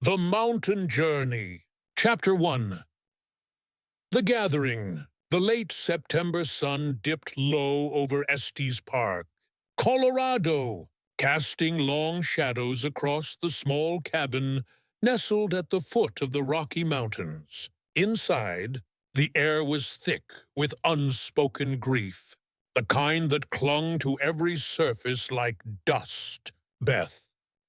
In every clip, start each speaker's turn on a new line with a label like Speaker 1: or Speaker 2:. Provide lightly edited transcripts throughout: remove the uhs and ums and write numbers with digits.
Speaker 1: The Mountain Journey. Chapter 1. The Gathering. The late September sun dipped low over Estes Park, Colorado, casting long shadows across the small cabin nestled at the foot of the Rocky Mountains. Inside, the air was thick with unspoken grief, the kind that clung to every surface like dust. Beth,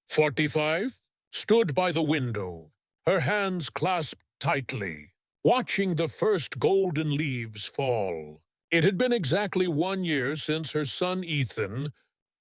Speaker 1: 45, stood by the window, her hands clasped tightly, watching the first golden leaves fall. It had been exactly 1 year since her son Ethan,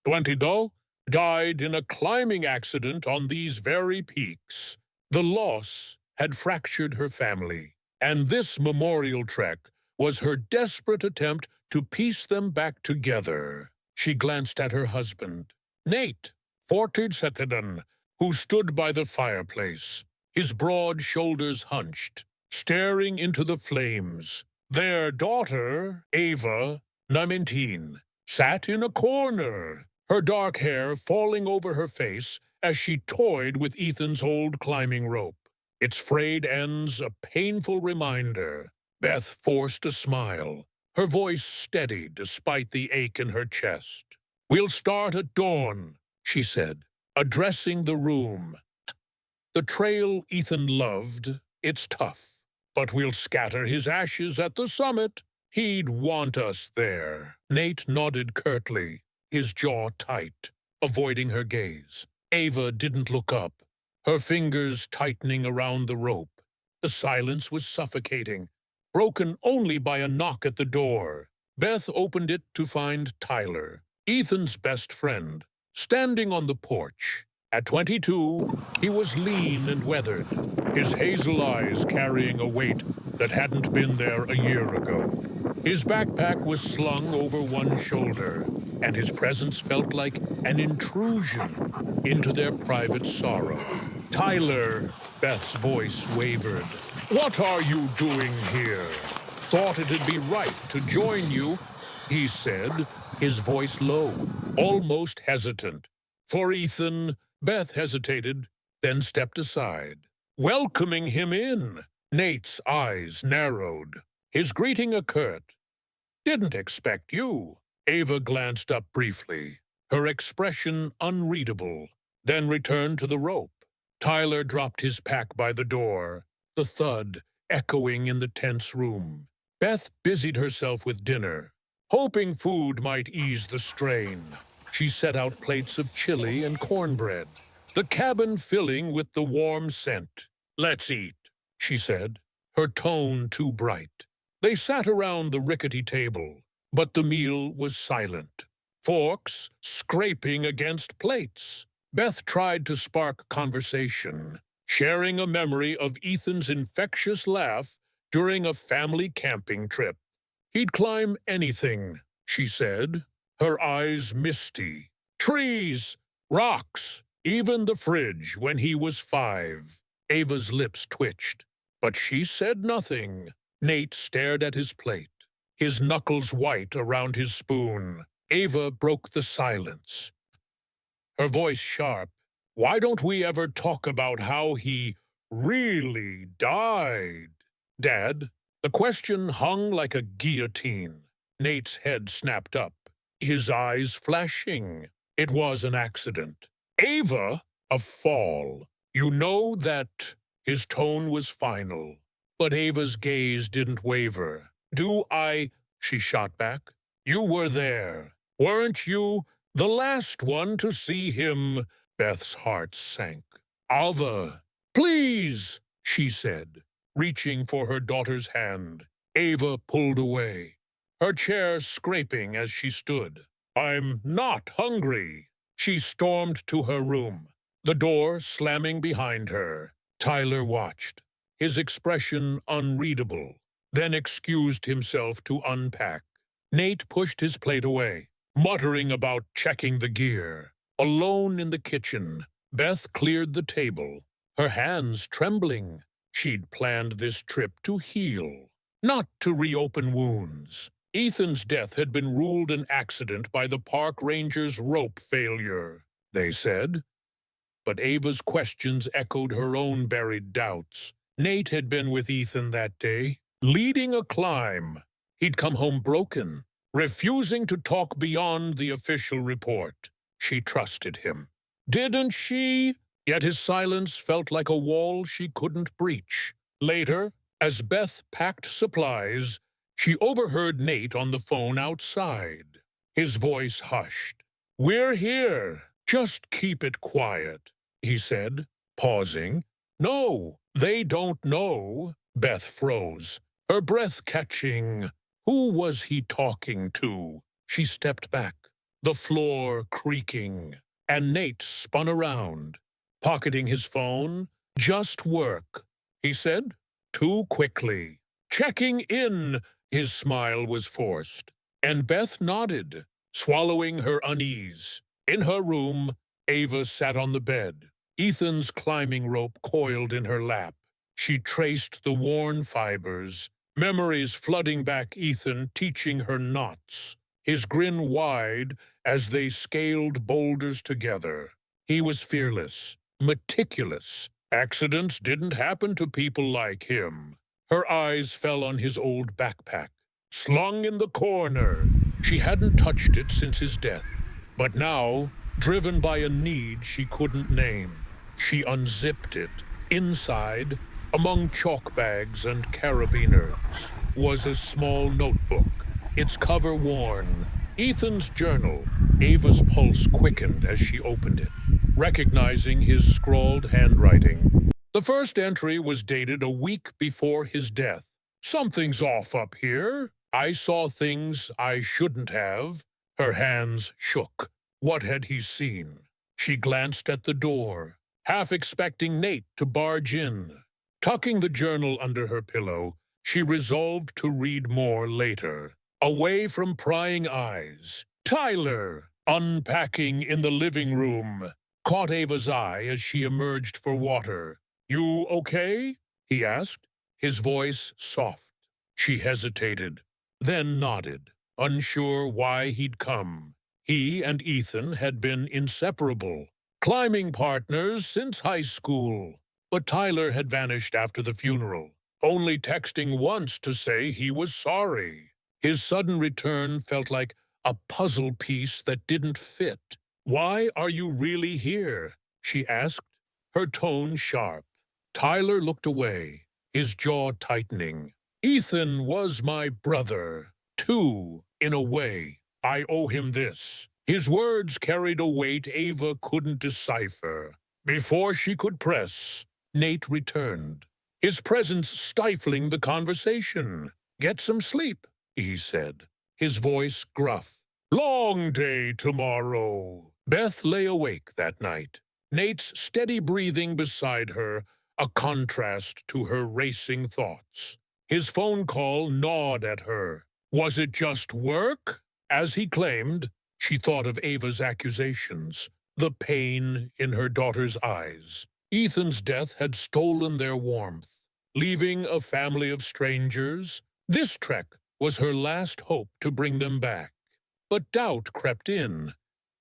Speaker 1: 22, died in a climbing accident on these very peaks. The loss had fractured her family, and this memorial trek was her desperate attempt to piece them back together. She glanced at her husband, Nate, 47, who stood by the fireplace, his broad shoulders hunched, staring into the flames. Their daughter, Ava, 19, sat in a corner, her dark hair falling over her face as she toyed with Ethan's old climbing rope, its frayed ends a painful reminder. Beth forced a smile, her voice steady despite the ache in her chest. "We'll start at dawn," she said, addressing the room. "The trail Ethan loved, it's tough, but we'll scatter his ashes at the summit. He'd want us there." Nate nodded curtly, his jaw tight, avoiding her gaze. Ava didn't look up, her fingers tightening around the rope. The silence was suffocating, broken only by a knock at the door. Beth opened it to find Tyler, Ethan's best friend, standing on the porch. At 22, he was lean and weathered, his hazel eyes carrying a weight that hadn't been there a year ago. His backpack was slung over one shoulder, and his presence felt like an intrusion into their private sorrow. "Tyler," Beth's voice wavered. "What are you doing here?" "Thought it'd be right to join you," he said, his voice low, almost hesitant. For Ethan, Beth hesitated, then stepped aside, welcoming him in. Nate's eyes narrowed, his greeting a curt, "Didn't expect you." Ava glanced up briefly, her expression unreadable, then returned to the rope. Tyler dropped his pack by the door, the thud echoing in the tense room. Beth busied herself with dinner, hoping food might ease the strain. She set out plates of chili and cornbread, the cabin filling with the warm scent. "Let's eat," she said, her tone too bright. They sat around the rickety table, but the meal was silent, forks scraping against plates. Beth tried to spark conversation, sharing a memory of Ethan's infectious laugh during a family camping trip. "He'd climb anything," she said, her eyes misty. "Trees, rocks, even the fridge when he was 5. Ava's lips twitched, but she said nothing. Nate stared at his plate, his knuckles white around his spoon. Ava broke the silence, her voice sharp. "Why don't we ever talk about how he really died?" "Dad?" The question hung like a guillotine. Nate's head snapped up, his eyes flashing. "It was an accident." "Ava?" "A fall. You know that." His tone was final, but Ava's gaze didn't waver. "Do I?" she shot back. "You were there. Weren't you the last one to see him?" Beth's heart sank. "Ava, please," she said, reaching for her daughter's hand. Ava pulled away, her chair scraping as she stood. "I'm not hungry." She stormed to her room, the door slamming behind her. Tyler watched, his expression unreadable, then excused himself to unpack. Nate pushed his plate away, muttering about checking the gear. Alone in the kitchen, Beth cleared the table, her hands trembling. She'd planned this trip to heal, not to reopen wounds. Ethan's death had been ruled an accident by the park ranger's rope failure, they said. but Ava's questions echoed her own buried doubts. Nate had been with Ethan that day, leading a climb. He'd come home broken, refusing to talk beyond the official report. She trusted him. Didn't she? Yet his silence felt like a wall she couldn't breach. Later, as Beth packed supplies, she overheard Nate on the phone outside. His voice hushed. "We're here. Just keep it quiet," he said, pausing. "No, they don't know." Beth froze, her breath catching. Who was he talking to? She stepped back, the floor creaking, and Nate spun around, pocketing his phone. "Just work," he said, too quickly. "Checking in." His smile was forced, and Beth nodded, swallowing her unease. In her room, Ava sat on the bed, Ethan's climbing rope coiled in her lap. She traced the worn fibers, memories flooding back Ethan, teaching her knots, his grin wide as they scaled boulders together. He was fearless, meticulous. Accidents didn't happen to people like him. Her eyes fell on his old backpack, slung in the corner. She hadn't touched it since his death, but now, driven by a need she couldn't name, she unzipped it. Inside, among chalk bags and carabiners, was a small notebook, its cover worn. Ethan's journal. Ava's pulse quickened as she opened it, recognizing his scrawled handwriting. The first entry was dated a week before his death. "Something's off up here. I saw things I shouldn't have." Her hands shook. What had he seen? She glanced at the door, half expecting Nate to barge in. Tucking the journal under her pillow, she resolved to read more later. Away from prying eyes, Tyler, unpacking in the living room, caught Ava's eye as she emerged for water. "You okay?" he asked, his voice soft. She hesitated, then nodded, unsure why he'd come. He and Ethan had been inseparable, climbing partners since high school. But Tyler had vanished after the funeral, only texting once to say he was sorry. His sudden return felt like a puzzle piece that didn't fit. "Why are you really here?" she asked, her tone sharp. Tyler looked away, his jaw tightening. "Ethan was my brother, too, in a way. I owe him this." His words carried a weight Ava couldn't decipher. Before she could press, Nate returned, his presence stifling the conversation. "Get some sleep," he said, his voice gruff. "Long day tomorrow." Beth lay awake that night, Nate's steady breathing beside her, a contrast to her racing thoughts. His phone call gnawed at her. Was it just work? As he claimed, she thought of Ava's accusations, the pain in her daughter's eyes. Ethan's death had stolen their warmth, leaving a family of strangers. This trek was her last hope to bring them back. But doubt crept in.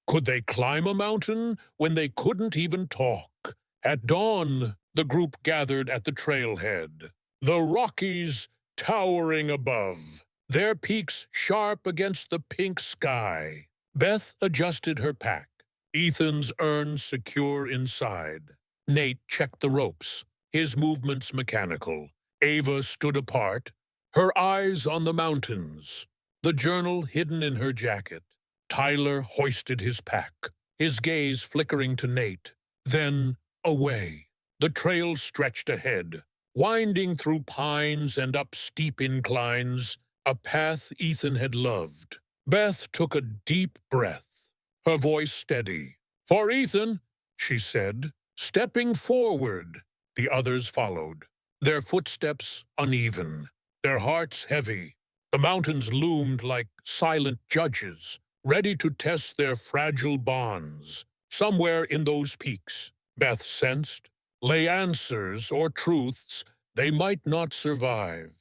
Speaker 1: Could they climb a mountain when they couldn't even talk? At dawn, the group gathered at the trailhead, the Rockies towering above, their peaks sharp against the pink sky. Beth adjusted her pack, Ethan's urn secure inside. Nate checked the ropes, his movements mechanical. Ava stood apart, her eyes on the mountains, the journal hidden in her jacket. Tyler hoisted his pack, his gaze flickering to Nate, then away. The trail stretched ahead, winding through pines and up steep inclines, a path Ethan had loved. Beth took a deep breath, her voice steady. "For Ethan," she said, stepping forward. The others followed, their footsteps uneven, their hearts heavy. The mountains loomed like silent judges, ready to test their fragile bonds. Somewhere in those peaks, Beth sensed, lay answers or truths they might not survive.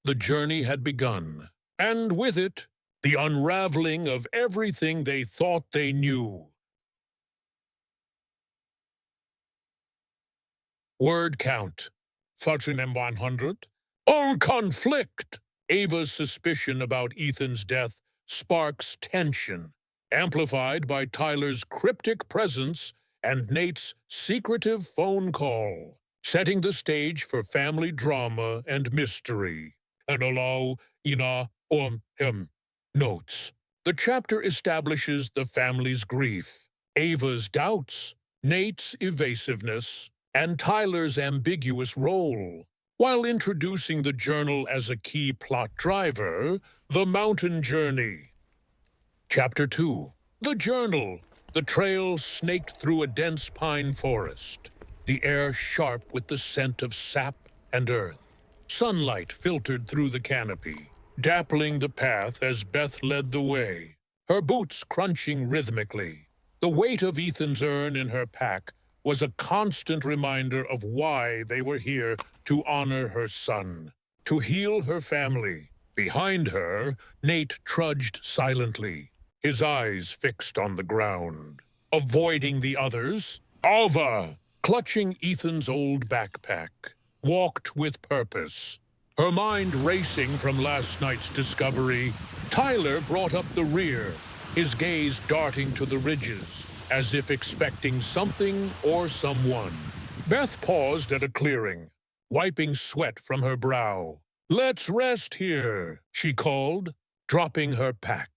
Speaker 1: The journey had begun, and with it, the unraveling of everything they thought they knew. Word count. 100. On conflict. Ava's suspicion about Ethan's death sparks tension, amplified by Tyler's cryptic presence and Nate's secretive phone call, setting the stage for family drama and mystery. And allow ina him. Notes. The chapter establishes the family's grief, Ava's doubts, Nate's evasiveness, and Tyler's ambiguous role. While introducing the journal as a key plot driver, the mountain journey. Chapter 2. The journal. The trail snaked through a dense pine forest, the air sharp with the scent of sap and earth. Sunlight filtered through the canopy, dappling the path as Beth led the way, her boots crunching rhythmically. The weight of Ethan's urn in her pack was a constant reminder of why they were here to honor her son, to heal her family. Behind her, Nate trudged silently, his eyes fixed on the ground. Avoiding the others, Alva, clutching Ethan's old backpack, walked with purpose. Her mind racing from last night's discovery, Tyler brought up the rear, his gaze darting to the ridges, as if expecting something or someone. Beth paused at a clearing, wiping sweat from her brow. "Let's rest here," she called, dropping her pack.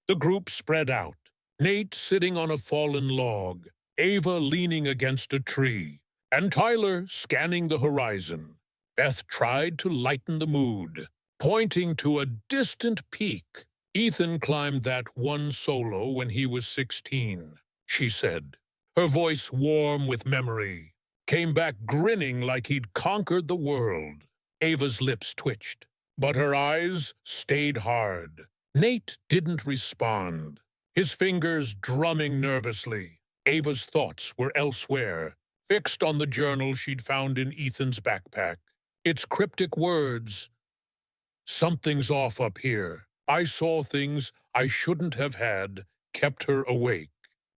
Speaker 1: The group spread out, Nate sitting on a fallen log, Ava leaning against a tree, and Tyler scanning the horizon. Beth tried to lighten the mood, pointing to a distant peak. "Ethan climbed that one solo when he was 16, she said, her voice warm with memory. Came back grinning like he'd conquered the world." Ava's lips twitched, but her eyes stayed hard. Nate didn't respond, his fingers drumming nervously. Ava's thoughts were elsewhere, fixed on the journal she'd found in Ethan's backpack. Its cryptic words, "Something's off up here. I saw things I shouldn't have had," kept her awake.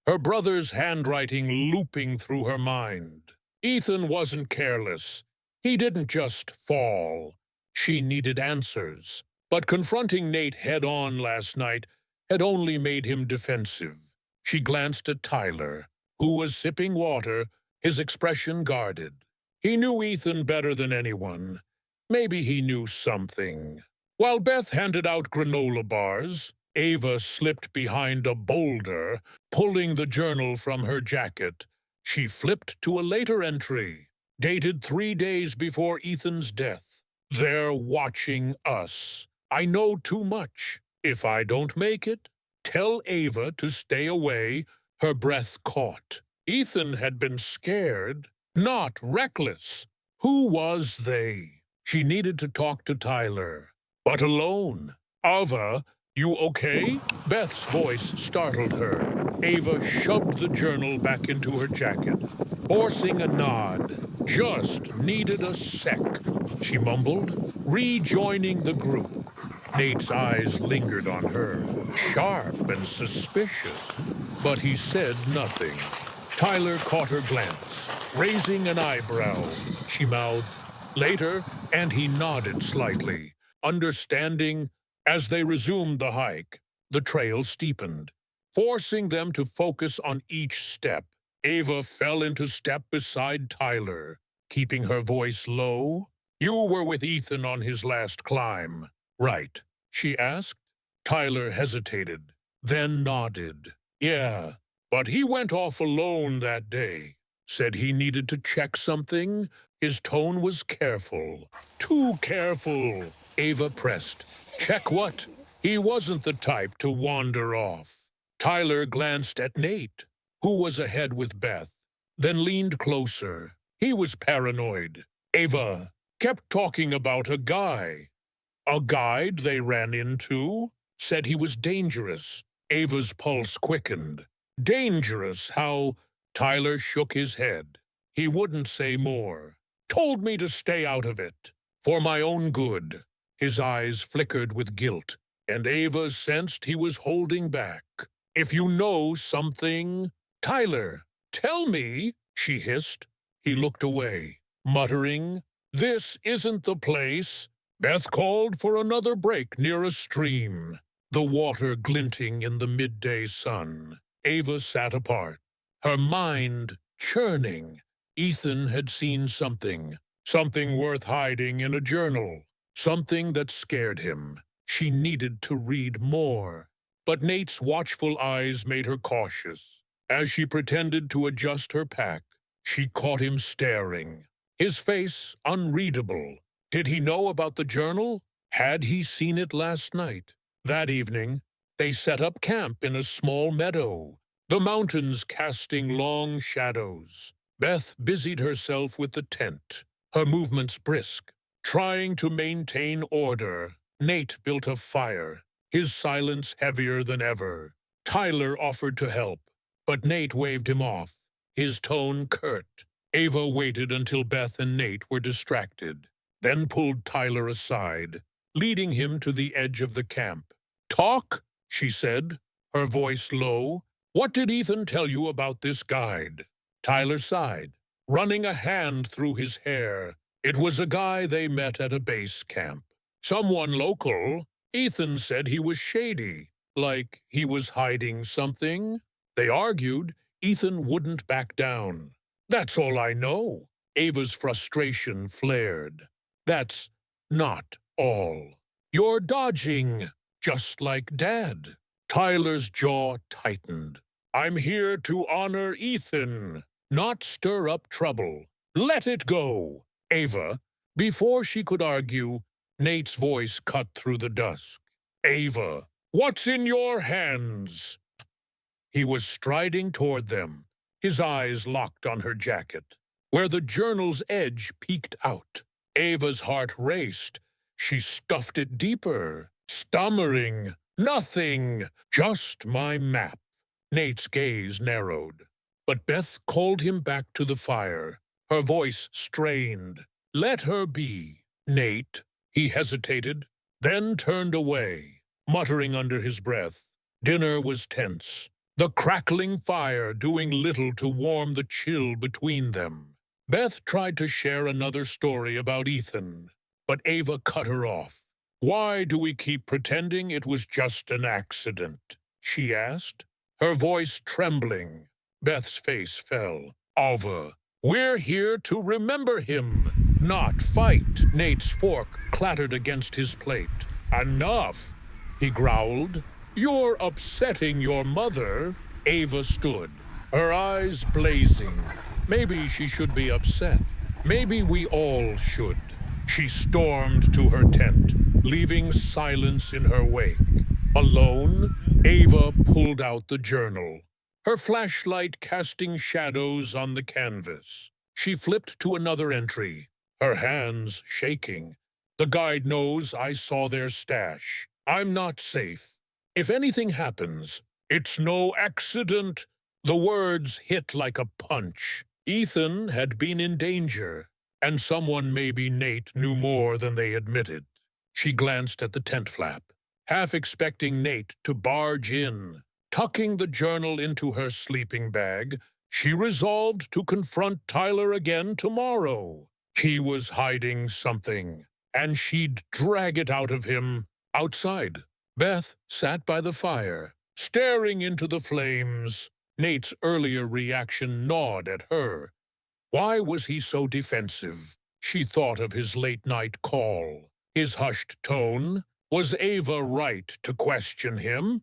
Speaker 1: Her brother's handwriting looping through her mind. Ethan wasn't careless. He didn't just fall. She needed answers. But confronting Nate head-on last night had only made him defensive. She glanced at Tyler, who was sipping water, his expression guarded. He knew Ethan better than anyone. Maybe he knew something. While Beth handed out granola bars, Ava slipped behind a boulder, pulling the journal from her jacket. She flipped to a later entry, dated 3 days before Ethan's death. "They're watching us. I know too much. If I don't make it, tell Ava to stay away." Her breath caught. Ethan had been scared, not reckless. Who was they? She needed to talk to Tyler, but alone. "Ava, you okay?" Beth's voice startled her. Ava shoved the journal back into her jacket, forcing a nod. "Just needed a sec," she mumbled, rejoining the group. Nate's eyes lingered on her, sharp and suspicious, but he said nothing. Tyler caught her glance, raising an eyebrow. She mouthed, "Later," and he nodded slightly, understanding. As they resumed the hike, the trail steepened, forcing them to focus on each step. Ava fell into step beside Tyler, keeping her voice low. "You were with Ethan on his last climb, right?" she asked. Tyler hesitated, then nodded. "Yeah, but he went off alone that day. Said he needed to check something." His tone was careful. "Too careful," Ava pressed. "Check what?" He wasn't the type to wander off. Tyler glanced at Nate, who was ahead with Beth, then leaned closer. He was paranoid. "Ava kept talking about a guy. A guide they ran into? Said he was dangerous." Ava's pulse quickened. "Dangerous? How?" Tyler shook his head. He wouldn't say more. "Told me to stay out of it. For my own good." His eyes flickered with guilt, and Ava sensed he was holding back. "If you know something—" "Tyler, tell me," she hissed. He looked away. Muttering, "This isn't the place," Beth called for another break near a stream, the water glinting in the midday sun. Ava sat apart, her mind churning. Ethan had seen something, something worth hiding in a journal, something that scared him. She needed to read more. But Nate's watchful eyes made her cautious. As she pretended to adjust her pack, she caught him staring, his face unreadable. Did he know about the journal? Had he seen it last night? That evening, they set up camp in a small meadow, the mountains casting long shadows. Beth busied herself with the tent, her movements brisk, trying to maintain order. Nate built a fire, his silence heavier than ever. Tyler offered to help, but Nate waved him off, his tone curt. Ava waited until Beth and Nate were distracted, then pulled Tyler aside, leading him to the edge of the camp. "Talk," she said, her voice low. "What did Ethan tell you about this guide?" Tyler sighed, running a hand through his hair. It was a guy they met at a base camp. Someone local. Ethan said he was shady, like he was hiding something. They argued. Ethan wouldn't back down. "That's all I know." Ava's frustration flared. "That's not all. You're dodging, just like Dad." Tyler's jaw tightened. "I'm here to honor Ethan, not stir up trouble. Let it go." "Ava." Before she could argue, Nate's voice cut through the dusk. "Ava, what's in your hands?" He was striding toward them, his eyes locked on her jacket, where the journal's edge peeked out. Ava's heart raced. She stuffed it deeper, stammering, "Nothing, just my map." Nate's gaze narrowed, but Beth called him back to the fire, her voice strained. "Let her be, Nate." He hesitated, then turned away, muttering under his breath. Dinner was tense, the crackling fire doing little to warm the chill between them. Beth tried to share another story about Ethan, but Ava cut her off. "Why do we keep pretending it was just an accident?" she asked, her voice trembling. Beth's face fell. "Ava, we're here to remember him, not fight." Nate's fork clattered against his plate. "Enough," he growled. "You're upsetting your mother." Ava stood, her eyes blazing. Maybe she should be upset. Maybe we all should. She stormed to her tent, leaving silence in her wake. Alone, Ava pulled out the journal, her flashlight casting shadows on the canvas. She flipped to another entry, her hands shaking. "The guide knows I saw their stash. I'm not safe. If anything happens, it's no accident." The words hit like a punch. Ethan had been in danger, and someone, maybe Nate, knew more than they admitted. She glanced at the tent flap, half expecting Nate to barge in. Tucking the journal into her sleeping bag, she resolved to confront Tyler again tomorrow. He was hiding something, and she'd drag it out of him. Outside, Beth sat by the fire, staring into the flames. Nate's earlier reaction gnawed at her. Why was he so defensive? She thought of his late-night call, his hushed tone. Was Ava right to question him?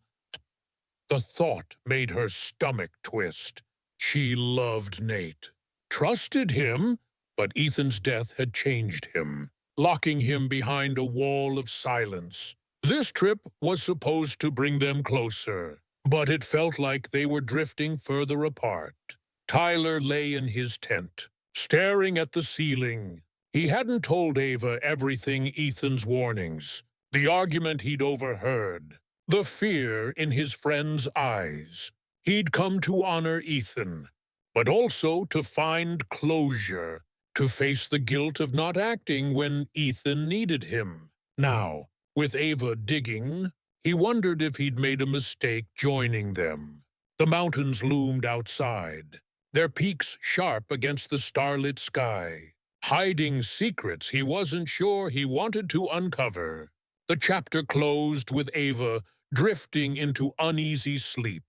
Speaker 1: The thought made her stomach twist. She loved Nate, trusted him, but Ethan's death had changed him, locking him behind a wall of silence. This trip was supposed to bring them closer, but it felt like they were drifting further apart. Tyler lay in his tent, staring at the ceiling. He hadn't told Ava everything: Ethan's warnings, the argument he'd overheard, the fear in his friend's eyes. He'd come to honor Ethan, but also to find closure, to face the guilt of not acting when Ethan needed him. Now, with Ava digging, he wondered if he'd made a mistake joining them. The mountains loomed outside, their peaks sharp against the starlit sky. hiding secrets he wasn't sure he wanted to uncover. The chapter closed with Ava drifting into uneasy sleep.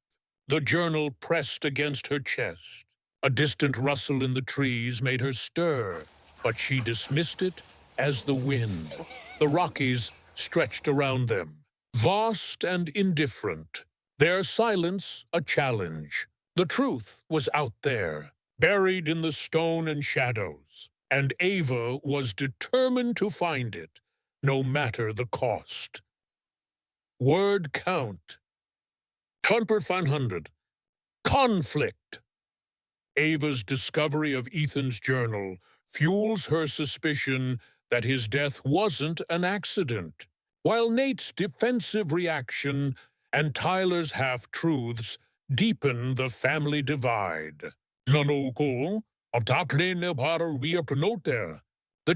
Speaker 1: The journal pressed against her chest. A distant rustle in the trees made her stir, but she dismissed it as the wind. The Rockies stretched around them, vast and indifferent, their silence a challenge. The truth was out there, buried in the stone and shadows, and Ava was determined to find it, no matter the cost. Word count. 100. Conflict. Ava's discovery of Ethan's journal fuels her suspicion that his death wasn't an accident, while Nate's defensive reaction and Tyler's half-truths deepen the family divide. The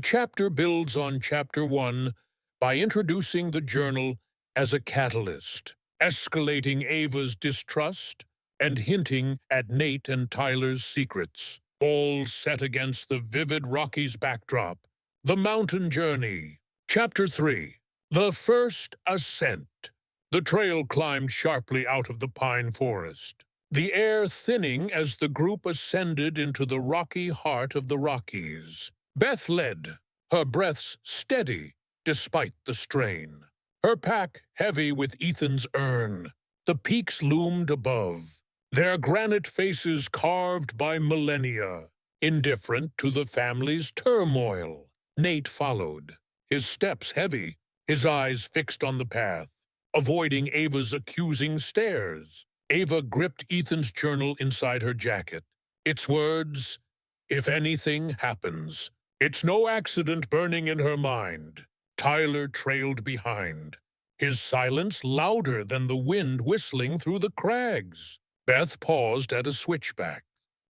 Speaker 1: chapter builds on Chapter 1 by introducing the journal as a catalyst, escalating Ava's distrust and hinting at Nate and Tyler's secrets, all set against the vivid Rockies backdrop. The mountain journey. Chapter 3. The first ascent. The trail climbed sharply out of the pine forest, the air thinning as the group ascended into the rocky heart of the Rockies. Beth led, her breaths steady despite the strain, her pack heavy with Ethan's urn. The peaks loomed above, their granite faces carved by millennia, indifferent to the family's turmoil. Nate followed, his steps heavy, his eyes fixed on the path, avoiding Ava's accusing stares. Ava gripped Ethan's journal inside her jacket. Its words, "If anything happens." It's no accident burning in her mind. Tyler trailed behind, his silence louder than the wind whistling through the crags. Beth paused at a switchback,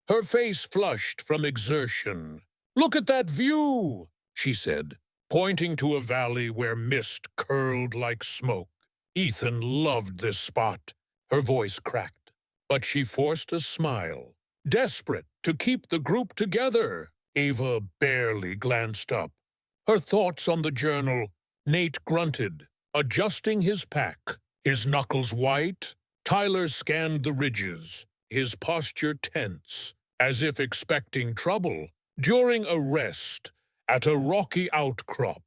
Speaker 1: her face flushed from exertion. "Look at that view," she said, pointing to a valley where mist curled like smoke. Ethan loved this spot. Her voice cracked, but she forced a smile, desperate to keep the group together. Ava barely glanced up, her thoughts on the journal. Nate grunted, adjusting his pack, his knuckles white. Tyler scanned the ridges, his posture tense, as if expecting trouble. During a rest at a rocky outcrop,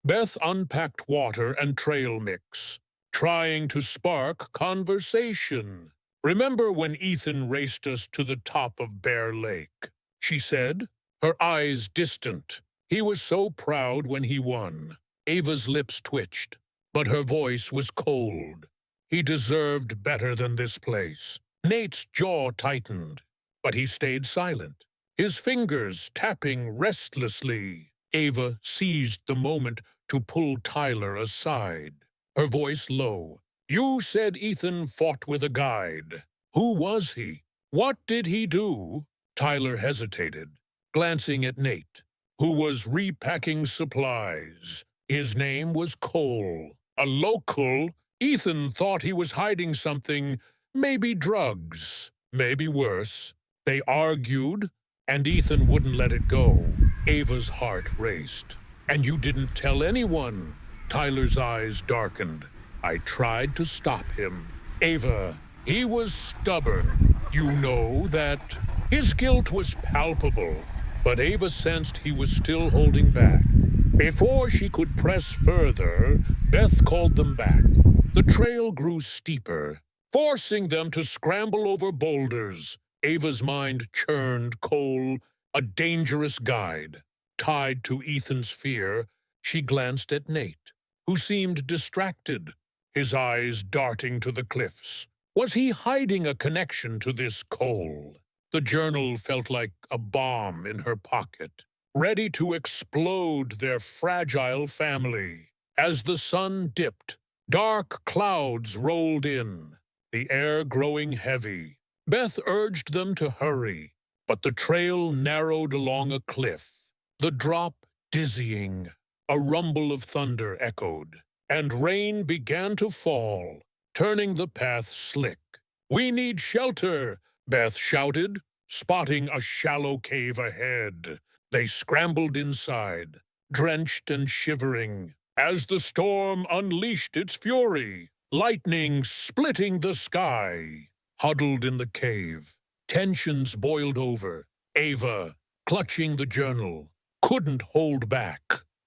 Speaker 1: Beth unpacked water and trail mix, trying to spark conversation. "Remember when Ethan raced us to the top of Bear Lake?" she said, her eyes distant. "He was so proud when he won." Ava's lips twitched, but her voice was cold. He deserved better than this place. Nate's jaw tightened, but he stayed silent, his fingers tapping restlessly. Ava seized the moment to pull Tyler aside, her voice low. "You said Ethan fought with a guide. Who was he? What did he do?" Tyler hesitated, glancing at Nate, who was repacking supplies. His name was Cole, a local. Ethan thought he was hiding something, maybe drugs, maybe worse. They argued, and Ethan wouldn't let it go. Ava's heart raced. "And you didn't tell anyone?" Tyler's eyes darkened. "I tried to stop him." "Ava, he was stubborn. You know that." His guilt was palpable, but Ava sensed he was still holding back. Before she could press further, Beth called them back. The trail grew steeper, forcing them to scramble over boulders. Ava's mind churned Cole, a dangerous guide. Tied to Ethan's fear, she glanced at Nate, who seemed distracted, his eyes darting to the cliffs. Was he hiding a connection to this Cole? The journal felt like a bomb in her pocket, ready to explode their fragile family. As the sun dipped, dark clouds rolled in, the air growing heavy. Beth urged them to hurry, but the trail narrowed along a cliff, the drop dizzying. A rumble of thunder echoed, and rain began to fall, turning the path slick. "We need shelter," Beth shouted, spotting a shallow cave ahead. They scrambled inside, drenched and shivering, as the storm unleashed its fury, lightning splitting the sky. Huddled in the cave, tensions boiled over. Ava, clutching the journal, couldn't hold back.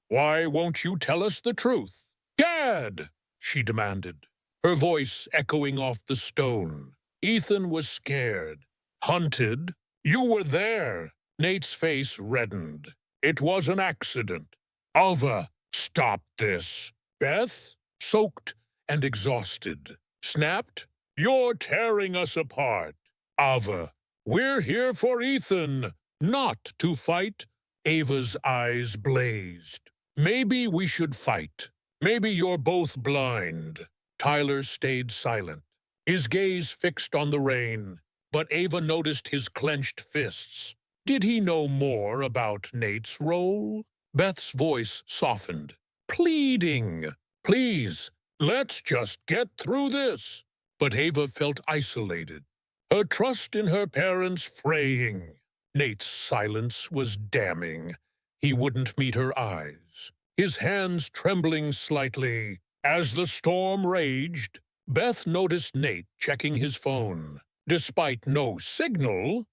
Speaker 1: "Why won't you tell us the truth?" "Gad!" she demanded, her voice echoing off the stone. Ethan was scared. "Hunted? You were there." Nate's face reddened. "It was an accident." "Ava, stop this." Beth, soaked and exhausted, snapped, "You're tearing us apart." "Ava, we're here for Ethan, not to fight." Ava's eyes blazed. "Maybe we should fight. Maybe you're both blind." Tyler stayed silent, his gaze fixed on the rain, but Ava noticed his clenched fists. Did he know more about Nate's role? Beth's voice softened, pleading, "Please, let's just get through this." But Ava felt isolated, her trust in her parents fraying. Nate's silence was damning. He wouldn't meet her eyes, his hands trembling slightly. As the storm raged, Beth noticed Nate checking his phone. Despite no signal,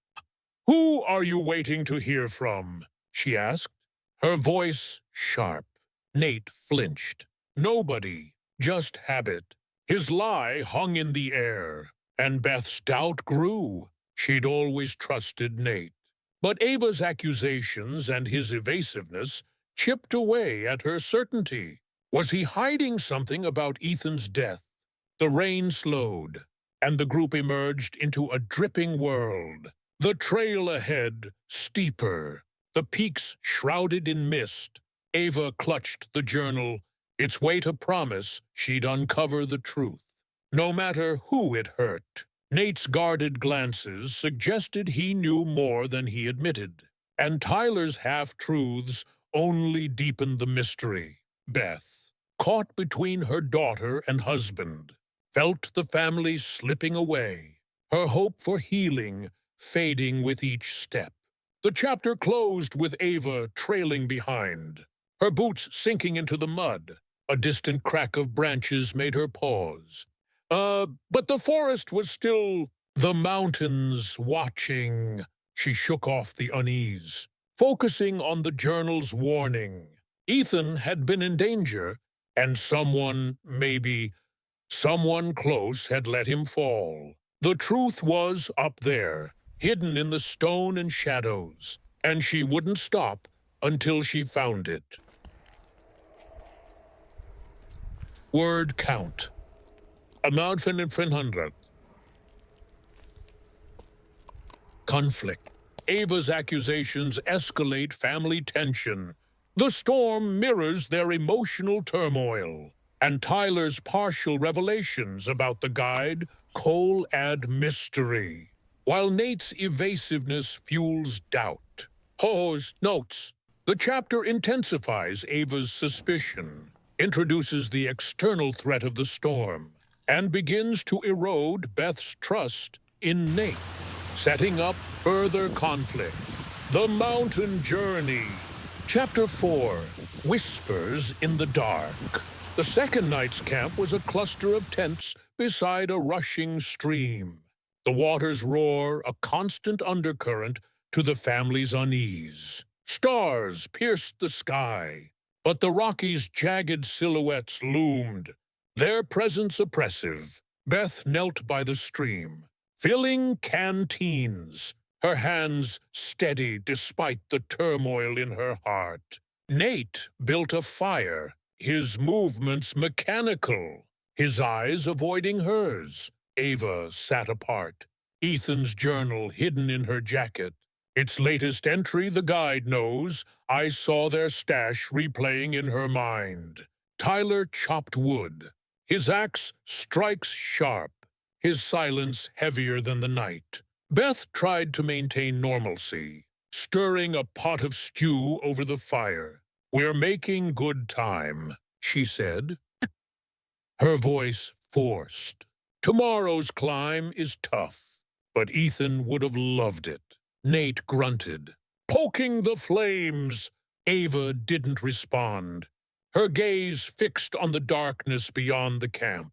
Speaker 1: "Who are you waiting to hear from?" she asked, her voice sharp. Nate flinched. Nobody, just habit. His lie hung in the air, and Beth's doubt grew. She'd always trusted Nate. But Ava's accusations and his evasiveness chipped away at her certainty. Was he hiding something about Ethan's death? The rain slowed, and the group emerged into a dripping world. The trail ahead, steeper, the peaks shrouded in mist. Ava clutched the journal, its weight a promise she'd uncover the truth, no matter who it hurt. Nate's guarded glances suggested he knew more than he admitted, and Tyler's half-truths only deepened the mystery. Beth, caught between her daughter and husband, felt the family slipping away, her hope for healing fading with each step. The chapter closed with Ava trailing behind, her boots sinking into the mud. A distant crack of branches made her pause. But the forest was still, the mountains watching. She shook off the unease, focusing on the journal's warning. Ethan had been in danger, and someone, maybe someone close, had let him fall. The truth was up there, hidden in the stone and shadows, and she wouldn't stop until she found it. Word count. Amount 500. Conflict. Ava's accusations escalate family tension. The storm mirrors their emotional turmoil, and Tyler's partial revelations about the guide add mystery, while Nate's evasiveness fuels doubt. Ho's notes. The chapter intensifies Ava's suspicion, introduces the external threat of the storm, and begins to erode Beth's trust in Nate, setting up further conflict. The Mountain Journey. Chapter 4. Whispers in the Dark. The second night's camp was a cluster of tents beside a rushing stream. The water's roar, a constant undercurrent to the family's unease. Stars pierced the sky, but the Rockies' jagged silhouettes loomed, their presence oppressive. Beth knelt by the stream, filling canteens, her hands steady despite the turmoil in her heart. Nate built a fire, his movements mechanical, his eyes avoiding hers. Ava sat apart, Ethan's journal hidden in her jacket. Its latest entry, the guide knows. I saw their stash replaying in her mind. Tyler chopped wood. His axe strikes sharp, his silence heavier than the night. Beth tried to maintain normalcy, stirring a pot of stew over the fire. "We're making good time," she said, her voice forced. "Tomorrow's climb is tough, but Ethan would have loved it." Nate grunted. poking the flames. Ava didn't respond, her gaze fixed on the darkness beyond the camp.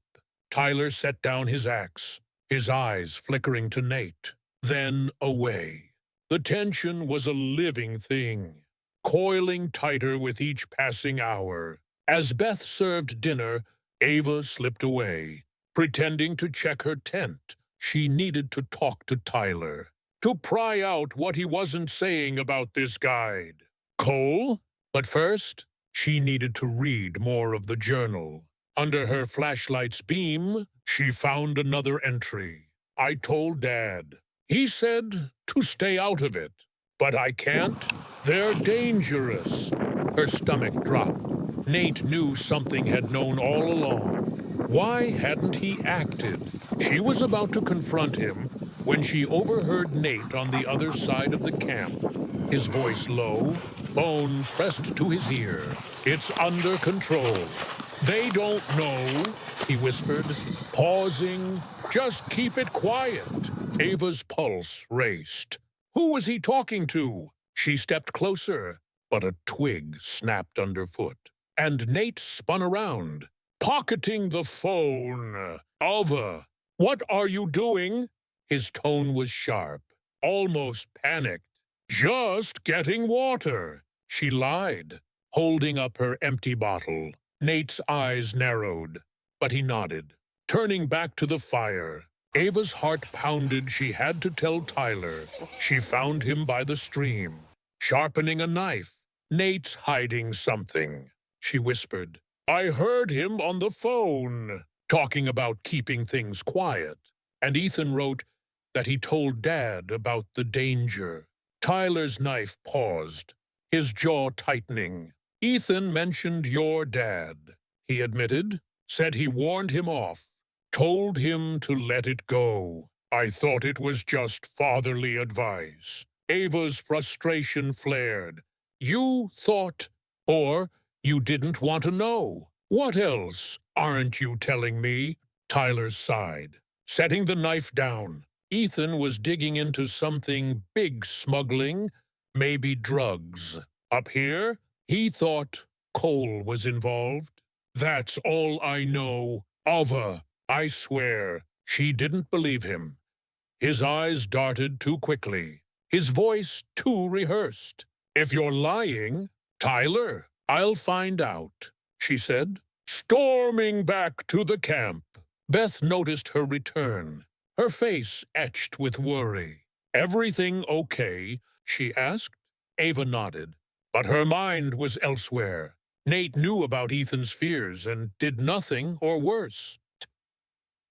Speaker 1: Tyler set down his axe, his eyes flickering to Nate, then away. The tension was a living thing, coiling tighter with each passing hour. As Beth served dinner, Ava slipped away, pretending to check her tent. She needed to talk to Tyler, to pry out what he wasn't saying about this guide. Cole? But first, she needed to read more of the journal. Under her flashlight's beam, she found another entry. I told Dad. He said to stay out of it. But I can't. They're dangerous. Her stomach dropped. Nate knew something had known all along. Why hadn't he acted? She was about to confront him when she overheard Nate on the other side of the camp. His voice low, phone pressed to his ear. It's under control. They don't know, he whispered, pausing. Just keep it quiet. Ava's pulse raced. Who was he talking to? She stepped closer, but a twig snapped underfoot, and Nate spun around, pocketing the phone. Ava, what are you doing? His tone was sharp, almost panicked. Just getting water, she lied, holding up her empty bottle. Nate's eyes narrowed, but he nodded, turning back to the fire. Ava's heart pounded. She had to tell Tyler. She found him by the stream, sharpening a knife. Nate's hiding something, she whispered. I heard him on the phone, talking about keeping things quiet. And Ethan wrote that he told Dad about the danger. Tyler's knife paused, his jaw tightening. Ethan mentioned your dad, he admitted, said he warned him off, told him to let it go. I thought it was just fatherly advice. Ava's frustration flared. You thought, or you didn't want to know. What else aren't you telling me? Tyler sighed, setting the knife down. Ethan was digging into something big, smuggling, maybe drugs. Up here, he thought Cole was involved. That's all I know. Ava, I swear. She didn't believe him. His eyes darted too quickly, his voice too rehearsed. If you're lying, Tyler, I'll find out, she said, storming back to the camp. Beth noticed her return, her face etched with worry. Everything okay? She asked. Ava nodded, but her mind was elsewhere. Nate knew about Ethan's fears and did nothing or worse.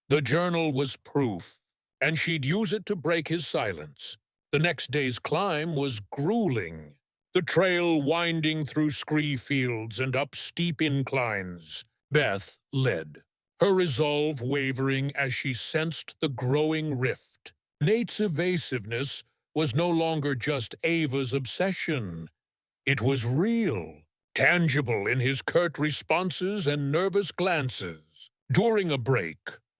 Speaker 1: The journal was proof, and she'd use it to break his silence. The next day's climb was grueling, the trail winding through scree fields and up steep inclines. Beth led, her resolve wavering as she sensed the growing rift. Nate's evasiveness was no longer just Ava's obsession. It was real, tangible in his curt responses and nervous glances. During a break,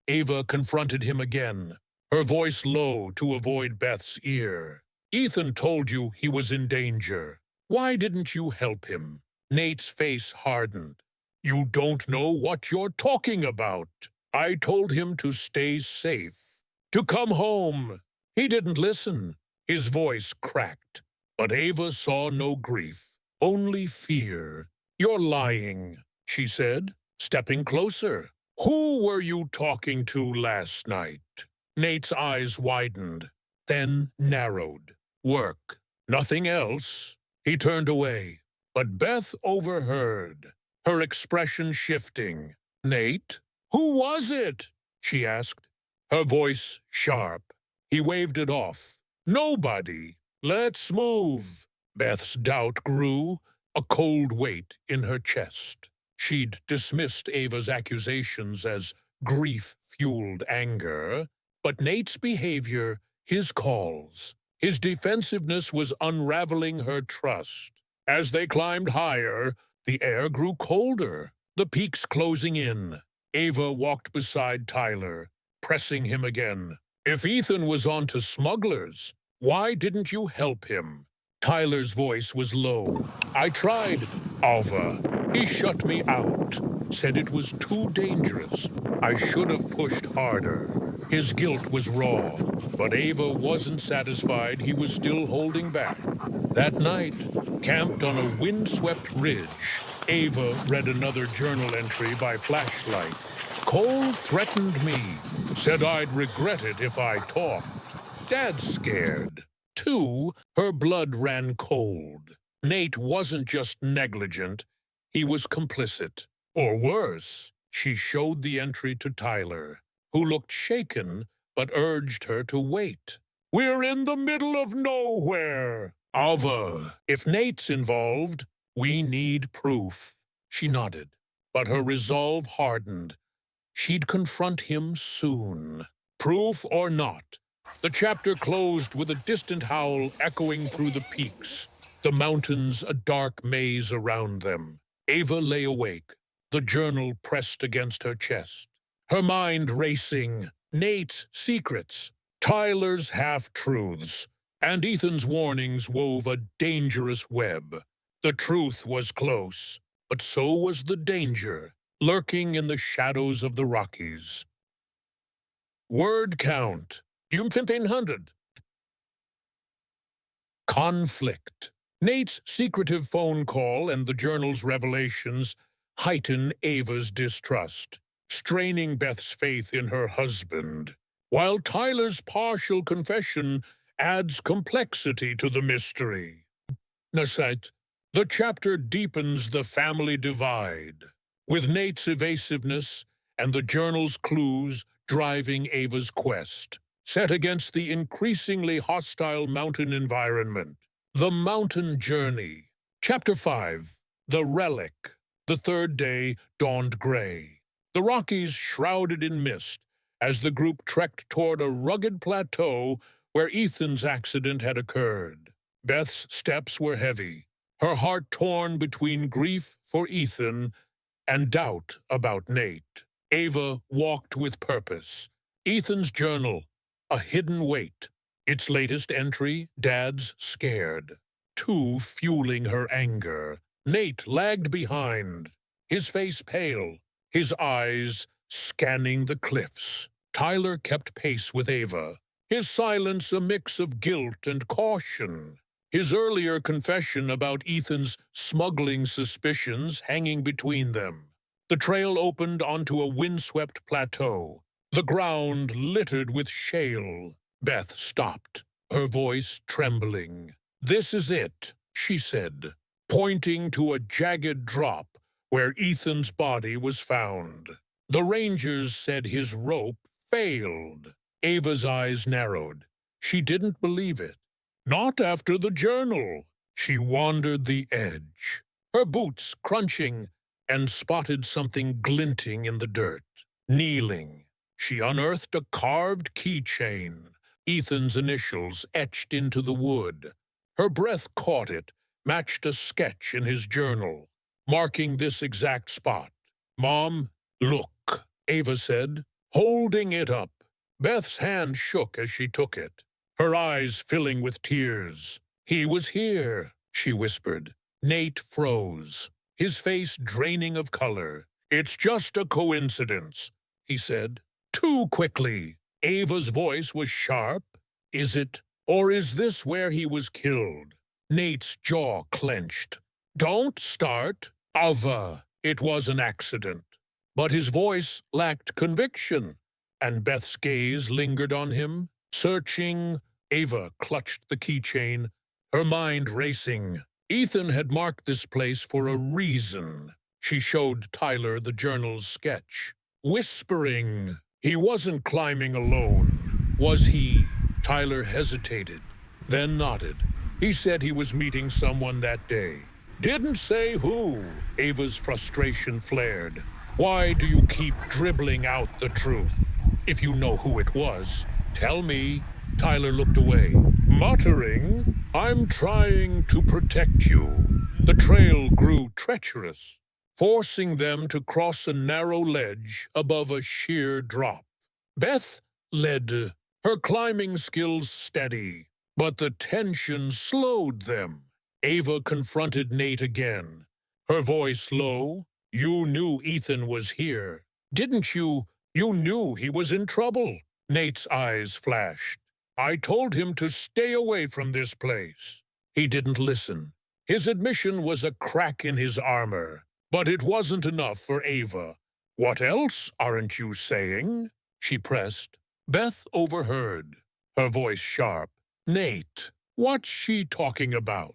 Speaker 1: Ava confronted him again, her voice low to avoid Beth's ear. Ethan told you he was in danger. Why didn't you help him? Nate's face hardened. You don't know what you're talking about. I told him to stay safe, to come home. He didn't listen. His voice cracked. But Ava saw no grief, only fear. You're lying, she said, stepping closer. Who were you talking to last night? Nate's eyes widened, then narrowed. Work. Nothing else. He turned away, but Beth overheard, her expression shifting. Nate? Who was it? She asked, her voice sharp. He waved it off. Nobody. Let's move. Beth's doubt grew, a cold weight in her chest. She'd dismissed Ava's accusations as grief-fueled anger, but Nate's behavior, his calls, his defensiveness was unraveling her trust. As they climbed higher, the air grew colder, the peaks closing in. Ava walked beside Tyler, pressing him again. If Ethan was on to smugglers, why didn't you help him? Tyler's voice was low. I tried, Alva. He shut me out. Said it was too dangerous. I should have pushed harder. His guilt was raw, but Ava wasn't satisfied. He was still holding back. That night, camped on a windswept ridge, Ava read another journal entry by flashlight. Cole threatened me, said I'd regret it if I talked. Dad's scared. Too, her blood ran cold. Nate wasn't just negligent, he was complicit. Or worse, she showed the entry to Tyler, who looked shaken but urged her to wait. We're in the middle of nowhere. Alva, if Nate's involved, we need proof. She nodded, but her resolve hardened. She'd confront him soon. Proof or not, the chapter closed with a distant howl echoing through the peaks, the mountains a dark maze around them. Ava lay awake, the journal pressed against her chest. Her mind racing, Nate's secrets, Tyler's half-truths, and Ethan's warnings wove a dangerous web. The truth was close, but so was the danger, lurking in the shadows of the Rockies. Word count. 1500. Conflict. Nate's secretive phone call and the journal's revelations heighten Ava's distrust, straining Beth's faith in her husband, while Tyler's partial confession adds complexity to the mystery. Nasite, the chapter deepens the family divide, with Nate's evasiveness and the journal's clues driving Ava's quest, set against the increasingly hostile mountain environment. The Mountain Journey. Chapter 5. The Relic. The third day dawned gray, the Rockies shrouded in mist as the group trekked toward a rugged plateau where Ethan's accident had occurred. Beth's steps were heavy, her heart torn between grief for Ethan and doubt about Nate. Ava walked with purpose. Ethan's journal, a hidden weight. Its latest entry, Dad's scared. Two fueling her anger. Nate lagged behind, his face pale, his eyes scanning the cliffs. Tyler kept pace with Ava, his silence a mix of guilt and caution. His earlier confession about Ethan's smuggling suspicions hanging between them. The trail opened onto a windswept plateau, the ground littered with shale. Beth stopped, her voice trembling. "This is it," she said, pointing to a jagged drop where Ethan's body was found. The rangers said his rope failed. Ava's eyes narrowed. She didn't believe it. Not after the journal. She wandered the edge, her boots crunching, and spotted something glinting in the dirt. Kneeling, she unearthed a carved keychain, Ethan's initials etched into the wood. Her breath caught it, matched a sketch in his journal, marking this exact spot. "Mom, look," Ava said, holding it up. Beth's hand shook as she took it, her eyes filling with tears. "He was here," she whispered. Nate froze, his face draining of color. "It's just a coincidence," he said. Too quickly. Ava's voice was sharp. "Is it? Or is this where he was killed?" Nate's jaw clenched. "Don't start, Ava. It was an accident." But his voice lacked conviction, and Beth's gaze lingered on him, searching. Ava clutched the keychain, her mind racing. Ethan had marked this place for a reason. She showed Tyler the journal's sketch, whispering. He wasn't climbing alone, was he? Tyler hesitated, then nodded. He said he was meeting someone that day. Didn't say who. Ava's frustration flared. "Why do you keep dribbling out the truth? If you know who it was, tell me." Tyler looked away, muttering, "I'm trying to protect you." The trail grew treacherous, forcing them to cross a narrow ledge above a sheer drop. Beth led, her climbing skills steady. But the tension slowed them. Ava confronted Nate again, her voice low. "You knew Ethan was here, didn't you? You knew he was in trouble." Nate's eyes flashed. "I told him to stay away from this place." He didn't listen. His admission was a crack in his armor, but it wasn't enough for Ava. "What else aren't you saying?" she pressed. Beth overheard, her voice sharp. "Nate, what's she talking about?"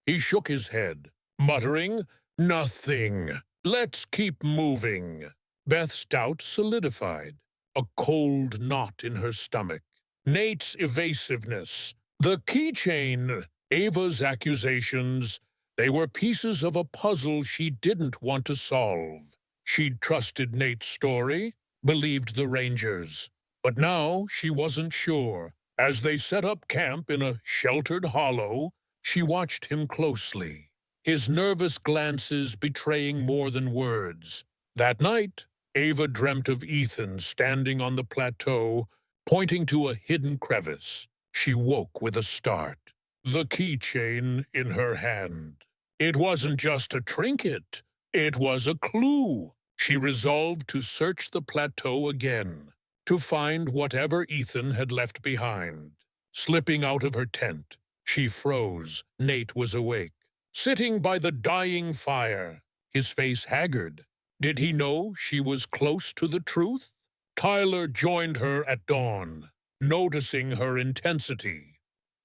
Speaker 1: He shook his head, muttering, "Nothing. Let's keep moving." Beth's doubt solidified, a cold knot in her stomach. Nate's evasiveness, the keychain, Ava's accusations, they were pieces of a puzzle she didn't want to solve. She'd trusted Nate's story, believed the Rangers, but now she wasn't sure. As they set up camp in a sheltered hollow, she watched him closely, his nervous glances betraying more than words. That night, Ava dreamt of Ethan standing on the plateau, pointing to a hidden crevice. She woke with a start, the keychain in her hand. It wasn't just a trinket, it was a clue. She resolved to search the plateau again, to find whatever Ethan had left behind. Slipping out of her tent, she froze. Nate was awake, sitting by the dying fire, his face haggard. Did he know she was close to the truth? Tyler joined her at dawn, noticing her intensity.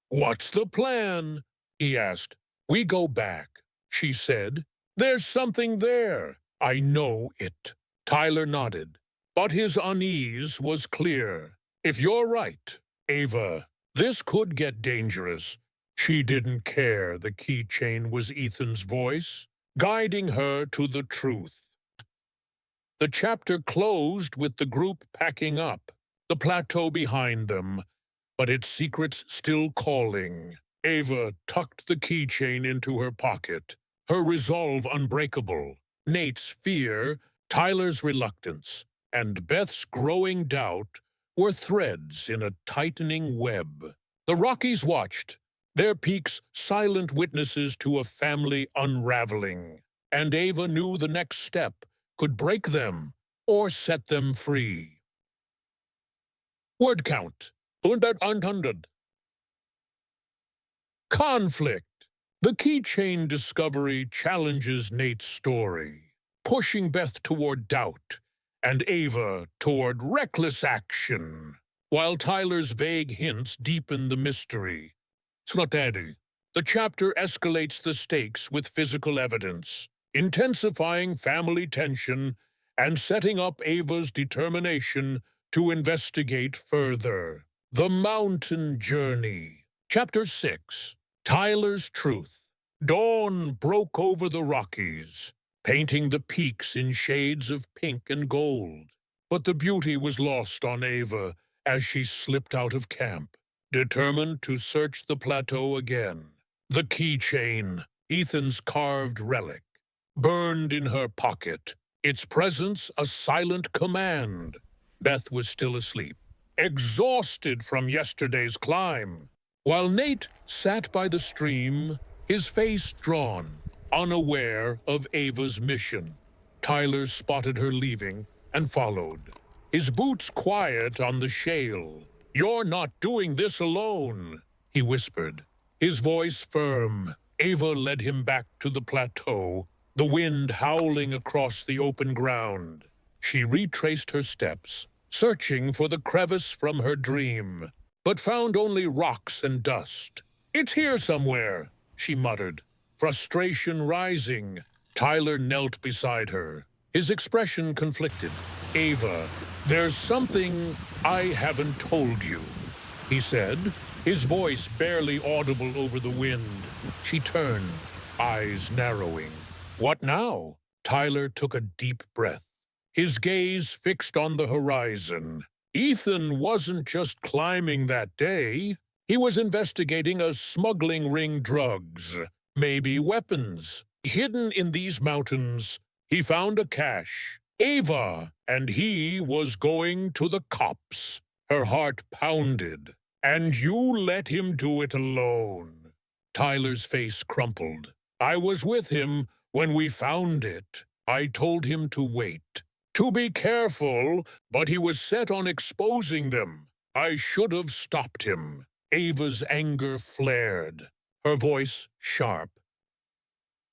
Speaker 1: "What's the plan?" he asked. "We go back," she said. "There's something there. I know it." Tyler nodded, but his unease was clear. "If you're right, Ava, this could get dangerous." She didn't care the keychain was Ethan's voice, guiding her to the truth. The chapter closed with the group packing up, the plateau behind them, but its secrets still calling. Ava tucked the keychain into her pocket, her resolve unbreakable. Nate's fear, Tyler's reluctance, and Beth's growing doubt were threads in a tightening web. The Rockies watched, their peaks silent witnesses to a family unraveling, and Ava knew the next step could break them or set them free. Word count: 100. Conflict. The keychain discovery challenges Nate's story, pushing Beth toward doubt and Ava toward reckless action, while Tyler's vague hints deepen the mystery. Slatadi. The chapter escalates the stakes with physical evidence, intensifying family tension and setting up Ava's determination to investigate further. The Mountain Journey. Chapter 6. Tyler's Truth. Dawn broke over the Rockies, painting the peaks in shades of pink and gold. But the beauty was lost on Ava as she slipped out of camp, determined to search the plateau again. The keychain, Ethan's carved relic, burned in her pocket, its presence a silent command. Beth was still asleep, exhausted from yesterday's climb, while Nate sat by the stream, his face drawn, unaware of Ava's mission. Tyler spotted her leaving and followed, his boots quiet on the shale. "You're not doing this alone," he whispered, his voice firm. Ava led him back to the plateau, the wind howling across the open ground. She retraced her steps, searching for the crevice from her dream, but found only rocks and dust. "It's here somewhere," she muttered, frustration rising. Tyler knelt beside her, his expression conflicted. "Ava, there's something I haven't told you," he said, his voice barely audible over the wind. She turned, eyes narrowing. "What now?" Tyler took a deep breath, his gaze fixed on the horizon. Ethan wasn't just climbing that day. He was investigating a smuggling ring, drugs, maybe weapons. Hidden in these mountains, he found a cache. Ava and he was going to the cops. Her heart pounded, And you let him do it alone. Tyler's face crumpled. I was with him when we found it. I told him to wait, to be careful, but he was set on exposing them. I should have stopped him. Ava's anger flared, her voice sharp.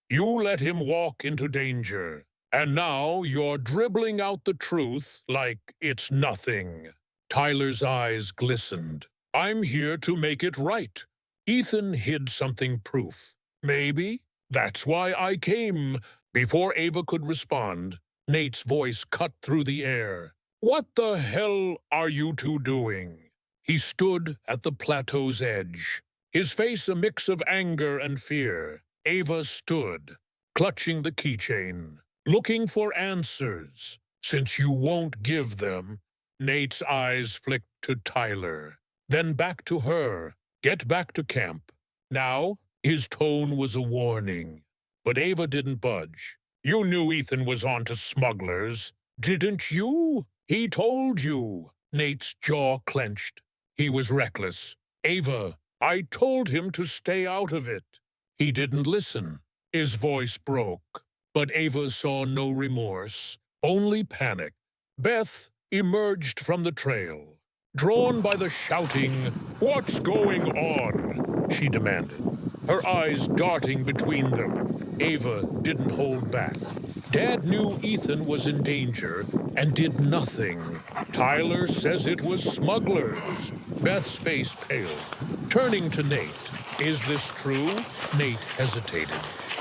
Speaker 1: You let him walk into danger, and now you're dribbling out the truth like it's nothing. Tyler's eyes glistened. I'm here to make it right. Ethan hid something proof. Maybe that's why I came. Before Ava could respond, Nate's voice cut through the air. What the hell are you two doing? He stood at the plateau's edge, his face a mix of anger and fear. Ava stood, clutching the keychain, looking for answers. Since you won't give them, Nate's eyes flicked to Tyler, then back to her. Get back to camp. Now, his tone was a warning. But Ava didn't budge. You knew Ethan was on to smugglers, didn't you? He told you. Nate's jaw clenched. He was reckless. Ava, I told him to stay out of it. He didn't listen. His voice broke. But Ava saw no remorse, only panic. Beth emerged from the trail, drawn by the shouting. What's going on? She demanded, her eyes darting between them. Ava didn't hold back. Dad knew Ethan was in danger and did nothing. Tyler says it was smugglers. Beth's face paled, turning to Nate. Is this true? Nate hesitated,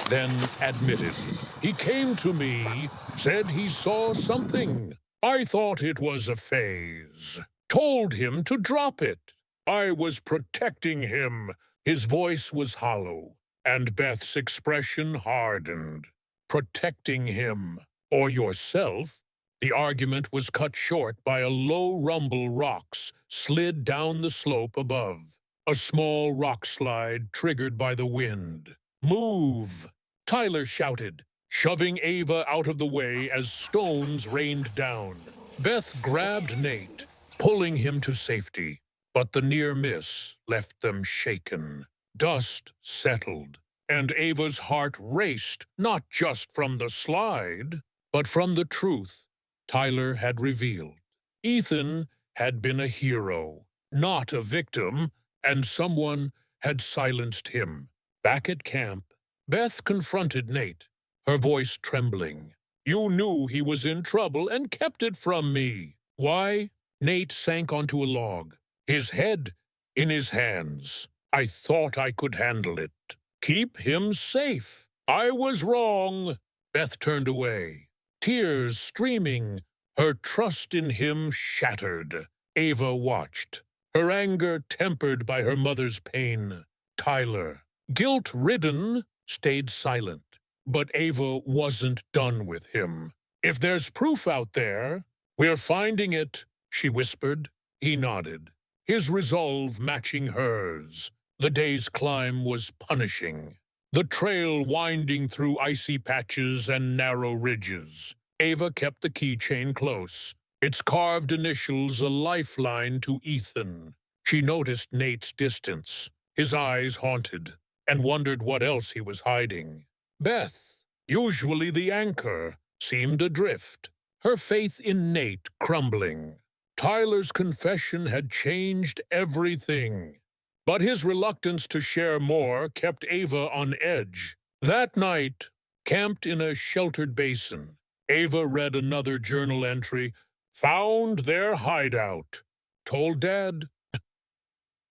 Speaker 1: then admitted. He came to me, said he saw something. I thought it was a phase. Told him to drop it. I was protecting him. His voice was hollow, and Beth's expression hardened. Protecting him, or yourself? The argument was cut short by a low rumble. Rocks slid down the slope above. A small rock slide triggered by the wind. Move! Tyler shouted, shoving Ava out of the way as stones rained down. Beth grabbed Nate, pulling him to safety. But the near miss left them shaken. Dust settled, and Ava's heart raced, not just from the slide, but from the truth Tyler had revealed. Ethan had been a hero, not a victim, and someone had silenced him. Back at camp, Beth confronted Nate, her voice trembling. You knew he was in trouble and kept it from me. Why? Nate sank onto a log, his head in his hands. I thought I could handle it. Keep him safe. I was wrong. Beth turned away, tears streaming, her trust in him shattered. Ava watched, her anger tempered by her mother's pain. Tyler, guilt-ridden, stayed silent. But Ava wasn't done with him. If there's proof out there, we're finding it, she whispered. He nodded, his resolve matching hers. The day's climb was punishing, the trail winding through icy patches and narrow ridges. Ava kept the keychain close, its carved initials a lifeline to Ethan. She noticed Nate's distance, his eyes haunted, and wondered what else he was hiding. Beth, usually the anchor, seemed adrift, her faith in Nate crumbling. Tyler's confession had changed everything, but his reluctance to share more kept Ava on edge. That night, camped in a sheltered basin, Ava read another journal entry. Found their hideout. Told Dad.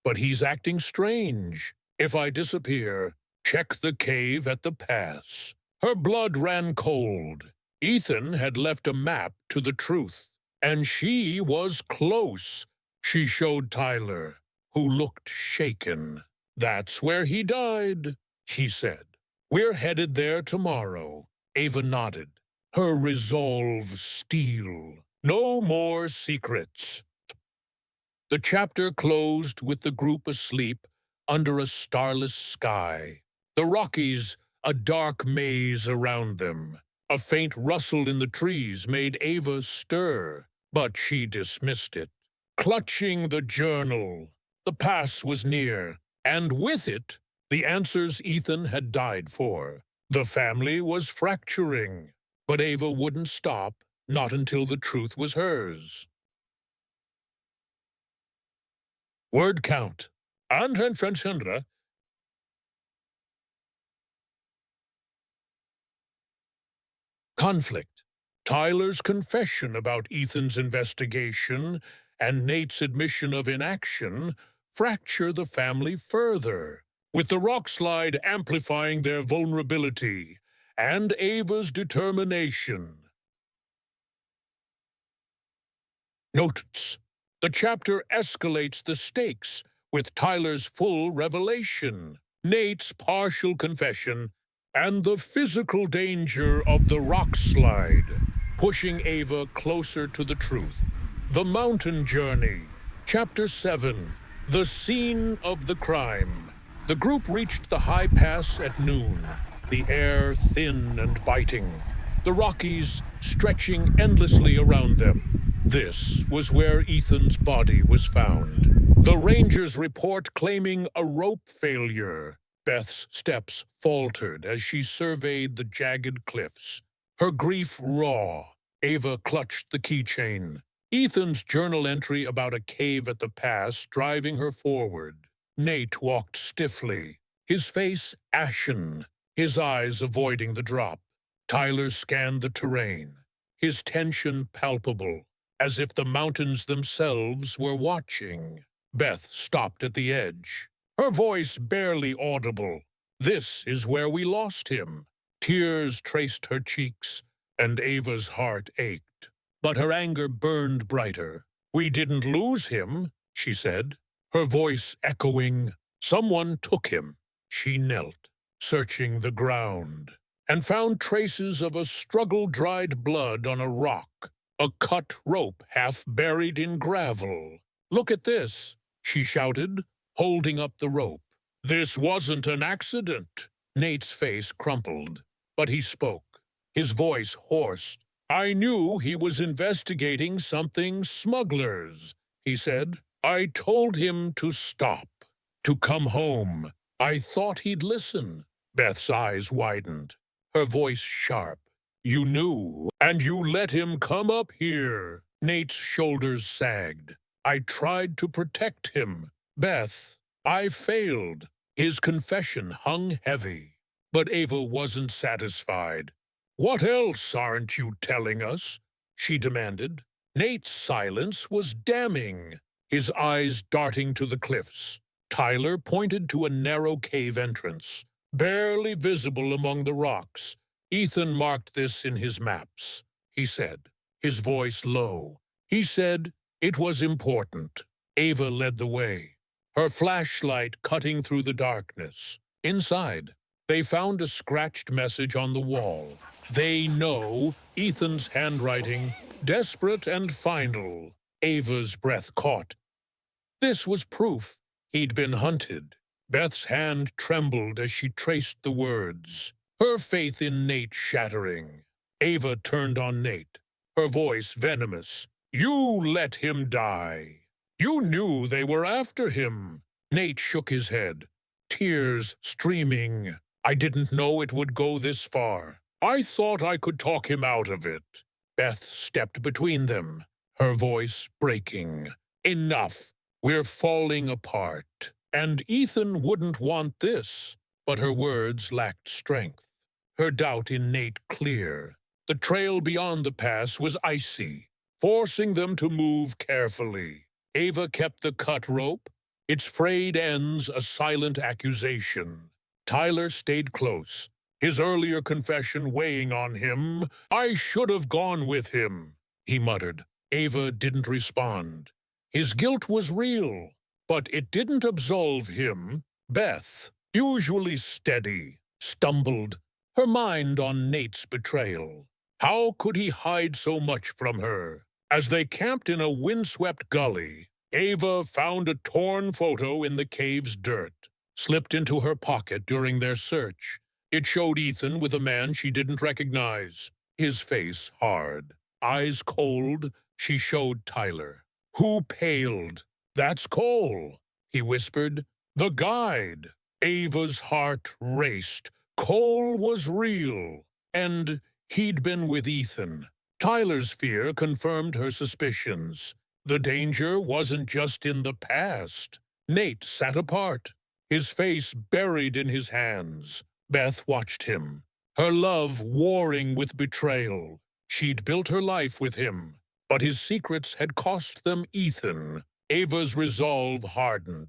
Speaker 1: But he's acting strange. If I disappear, check the cave at the pass. Her blood ran cold. Ethan had left a map to the truth, and she was close. She showed Tyler, who looked shaken. That's where he died, he said. We're headed there tomorrow. Ava nodded, her resolve steel. No more secrets. The chapter closed with the group asleep under a starless sky. The Rockies, a dark maze around them. A faint rustle in the trees made Ava stir, but she dismissed it. Clutching the journal, The pass was near, and with it, the answers Ethan had died for. The family was fracturing, but Ava wouldn't stop, not until the truth was hers. Word count. Conflict. Tyler's confession about Ethan's investigation and Nate's admission of inaction fracture the family further, with the rock slide amplifying their vulnerability and Ava's determination. Notes. The chapter escalates the stakes with Tyler's full revelation, Nate's partial confession, and the physical danger of the rock slide, pushing Ava closer to the truth. The Mountain Journey. Chapter 7. The Scene of the Crime. The group reached the high pass at noon, the air thin and biting, the Rockies stretching endlessly around them. This was where Ethan's body was found. The Rangers report claiming a rope failure. Beth's steps faltered as she surveyed the jagged cliffs. Her grief raw, Ava clutched the keychain. Ethan's journal entry about a cave at the pass driving her forward. Nate walked stiffly, his face ashen, his eyes avoiding the drop. Tyler scanned the terrain, his tension palpable, as if the mountains themselves were watching. Beth stopped at the edge, her voice barely audible. This is where we lost him. Tears traced her cheeks, and Ava's heart ached. But her anger burned brighter. We didn't lose him, she said, her voice echoing. Someone took him. She knelt, searching the ground, and found traces of a struggle-dried blood on a rock, a cut rope half buried in gravel. Look at this, she shouted, holding up the rope. This wasn't an accident. Nate's face crumpled, but he spoke, his voice hoarse. I knew he was investigating something smugglers, he said. I told him to stop, to come home. I thought he'd listen. Beth's eyes widened, her voice sharp. You knew, and you let him come up here. Nate's shoulders sagged. I tried to protect him. Beth, I failed. His confession hung heavy. But Ava wasn't satisfied. What else aren't you telling us? She demanded. Nate's silence was damning, his eyes darting to the cliffs. Tyler pointed to a narrow cave entrance, barely visible among the rocks. Ethan marked this in his maps, he said, his voice low. He said it was important. Ava led the way, her flashlight cutting through the darkness. Inside, they found a scratched message on the wall. They know, Ethan's handwriting, desperate and final. Ava's breath caught. This was proof he'd been hunted. Beth's hand trembled as she traced the words, her faith in Nate shattering. Ava turned on Nate, her voice venomous. You let him die. You knew they were after him. Nate shook his head, tears streaming. I didn't know it would go this far. I thought I could talk him out of it. Beth stepped between them, her voice breaking. Enough. We're falling apart. And Ethan wouldn't want this. But her words lacked strength, her doubt in Nate clear. The trail beyond the pass was icy, forcing them to move carefully. Ava kept the cut rope, its frayed ends a silent accusation. Tyler stayed close, his earlier confession weighing on him. I should have gone with him, he muttered. Ava didn't respond. His guilt was real, but it didn't absolve him. Beth, usually steady, stumbled, her mind on Nate's betrayal. How could he hide so much from her? As they camped in a windswept gully, Ava found a torn photo in the cave's dirt, slipped into her pocket during their search. It showed Ethan with a man she didn't recognize, his face hard, eyes cold. She showed Tyler. Who paled? That's Cole. he whispered. The guide. Ava's heart raced. Cole was real. And he'd been with Ethan. Tyler's fear confirmed her suspicions. The danger wasn't just in the past. Nate sat apart, his face buried in his hands. Beth watched him, her love warring with betrayal. She'd built her life with him, but his secrets had cost them Ethan. Ava's resolve hardened.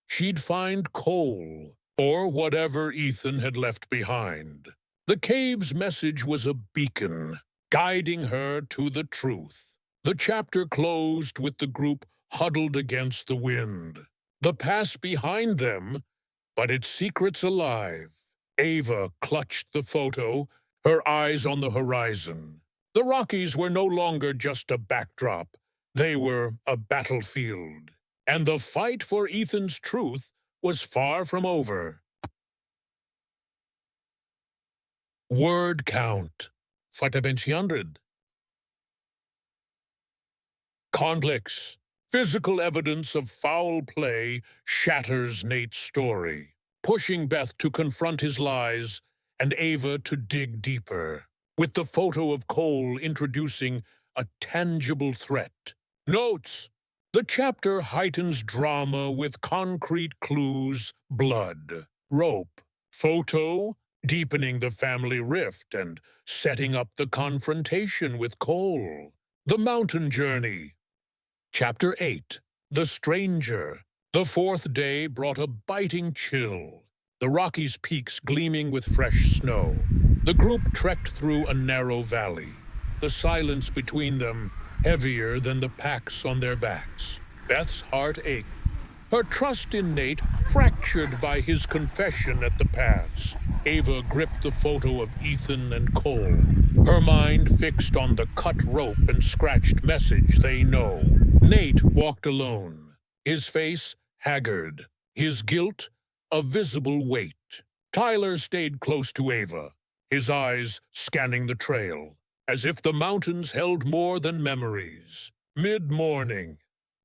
Speaker 1: She'd find Cole, or whatever Ethan had left behind. The cave's message was a beacon, guiding her to the truth. The chapter closed with the group huddled against the wind. The past behind them, but its secrets alive. Ava clutched the photo, her eyes on the horizon. The Rockies were no longer just a backdrop. They were a battlefield. And the fight for Ethan's truth was far from over. Word count. 400. Conflicts. Physical evidence of foul play shatters Nate's story, pushing Beth to confront his lies and Ava to dig deeper, with the photo of Cole introducing a tangible threat. Notes. The chapter heightens drama with concrete clues, blood, rope, photo, deepening the family rift and setting up the confrontation with Cole. The mountain journey. Chapter 8. The Stranger. The fourth day brought a biting chill, the Rockies' peaks gleaming with fresh snow. The group trekked through a narrow valley, the silence between them heavier than the packs on their backs. Beth's heart ached, her trust in Nate fractured by his confession at the pass. Ava gripped the photo of Ethan and Cole, her mind fixed on the cut rope and scratched message they know. Nate walked alone, his face haggard, his guilt a visible weight. Tyler stayed close to Ava, his eyes scanning the trail, as if the mountains held more than memories. Mid-morning,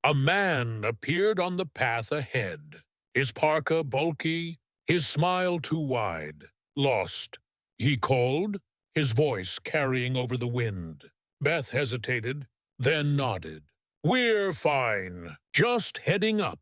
Speaker 1: a man appeared on the path ahead, his parka bulky, his smile too wide. Lost. He called, his voice carrying over the wind. Beth hesitated, then nodded. We're fine. Just heading up.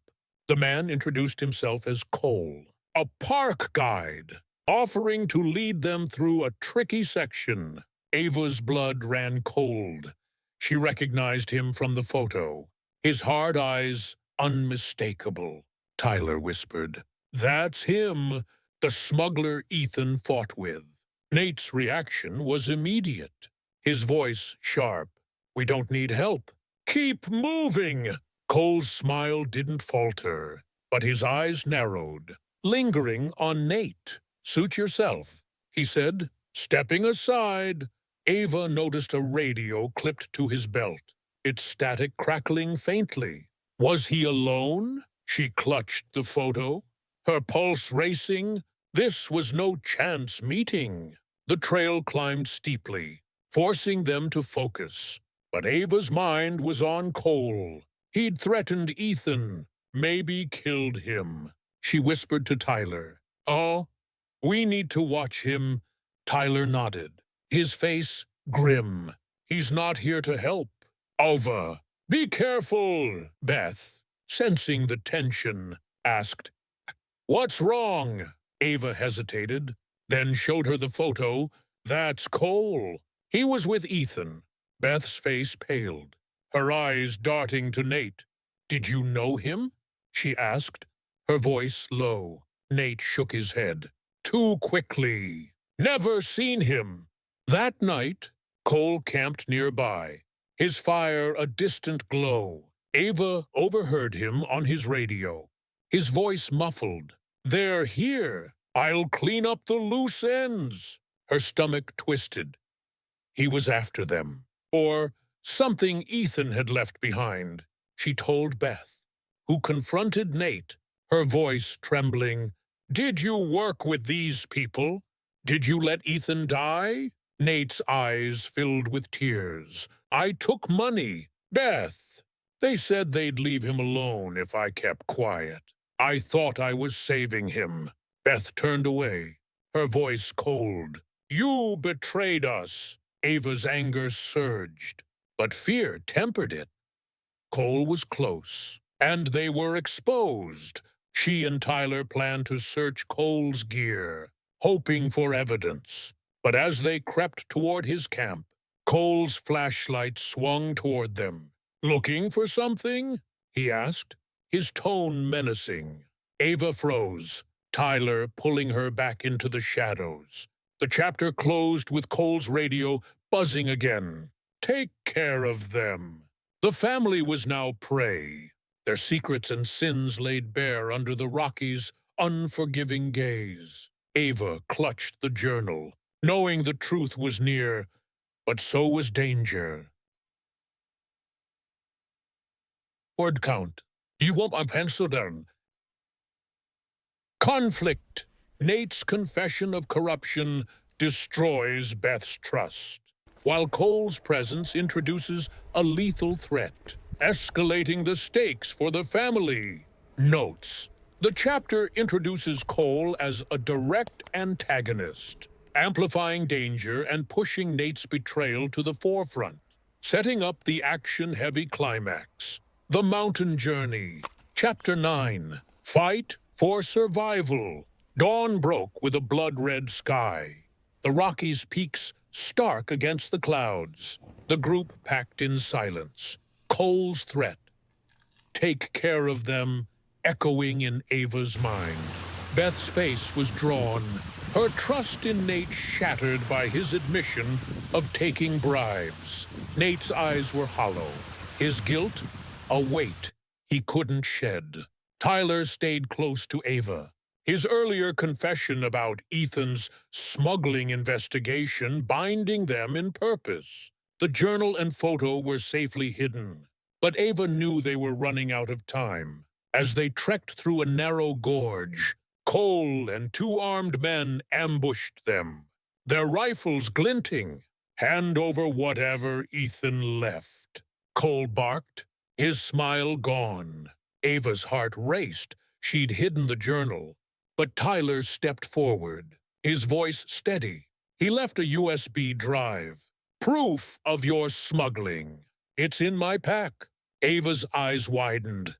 Speaker 1: The man introduced himself as Cole, a park guide, offering to lead them through a tricky section. Ava's blood ran cold. She recognized him from the photo, his hard eyes unmistakable. Tyler whispered, That's him, the smuggler Ethan fought with. Nate's reaction was immediate, his voice sharp. We don't need help. Keep moving! Cole's smile didn't falter, but his eyes narrowed, lingering on Nate. Suit yourself, he said, stepping aside. Ava noticed a radio clipped to his belt, its static crackling faintly. Was he alone? She clutched the photo, her pulse racing. This was no chance meeting. The trail climbed steeply, forcing them to focus. But Ava's mind was on Cole. He'd threatened Ethan, maybe killed him. She whispered to Tyler, Oh, we need to watch him. Tyler nodded, his face grim. He's not here to help. Ava, be careful. Beth, sensing the tension, asked, What's wrong? Ava hesitated, then showed her the photo. That's Cole. He was with Ethan. Beth's face paled, her eyes darting to Nate. Did you know him? She asked, her voice low. Nate shook his head. Too quickly. Never seen him. That night, Cole camped nearby, his fire a distant glow. Ava overheard him on his radio, his voice muffled. They're here. I'll clean up the loose ends. Her stomach twisted. He was after them. Or something Ethan had left behind, she told Beth, who confronted Nate, her voice trembling. Did you work with these people? Did you let Ethan die? Nate's eyes filled with tears. I took money. Beth. They said they'd leave him alone if I kept quiet. I thought I was saving him. Beth turned away, her voice cold. You betrayed us. Ava's anger surged, but fear tempered it. Cole was close, and they were exposed. She and Tyler planned to search Cole's gear, hoping for evidence. But as they crept toward his camp, Cole's flashlight swung toward them. Looking for something? He asked, his tone menacing. Ava froze, Tyler pulling her back into the shadows. The chapter closed with Cole's radio buzzing again. Take care of them. The family was now prey, their secrets and sins laid bare under the Rockies' unforgiving gaze. Ava clutched the journal, knowing the truth was near, but so was danger. Word count. You want my pencil down? Conflict. Nate's confession of corruption destroys Beth's trust, while Cole's presence introduces a lethal threat, escalating the stakes for the family. Notes. The chapter introduces Cole as a direct antagonist, amplifying danger and pushing Nate's betrayal to the forefront, setting up the action-heavy climax. The Mountain Journey. Chapter 9. Fight for Survival. Dawn broke with a blood-red sky. The Rockies' peaks stark against the clouds. The group packed in silence. Cole's threat. Take care of them, echoing in Ava's mind. Beth's face was drawn, her trust in Nate shattered by his admission of taking bribes. Nate's eyes were hollow, his guilt a weight he couldn't shed. Tyler stayed close to Ava, his earlier confession about Ethan's smuggling investigation binding them in purpose. The journal and photo were safely hidden, but Ava knew they were running out of time. As they trekked through a narrow gorge, Cole and two armed men ambushed them, their rifles glinting. Hand over whatever Ethan left. Cole barked, his smile gone. Ava's heart raced. She'd hidden the journal. But Tyler stepped forward, his voice steady. He left a USB drive. Proof of your smuggling. It's in my pack. Ava's eyes widened.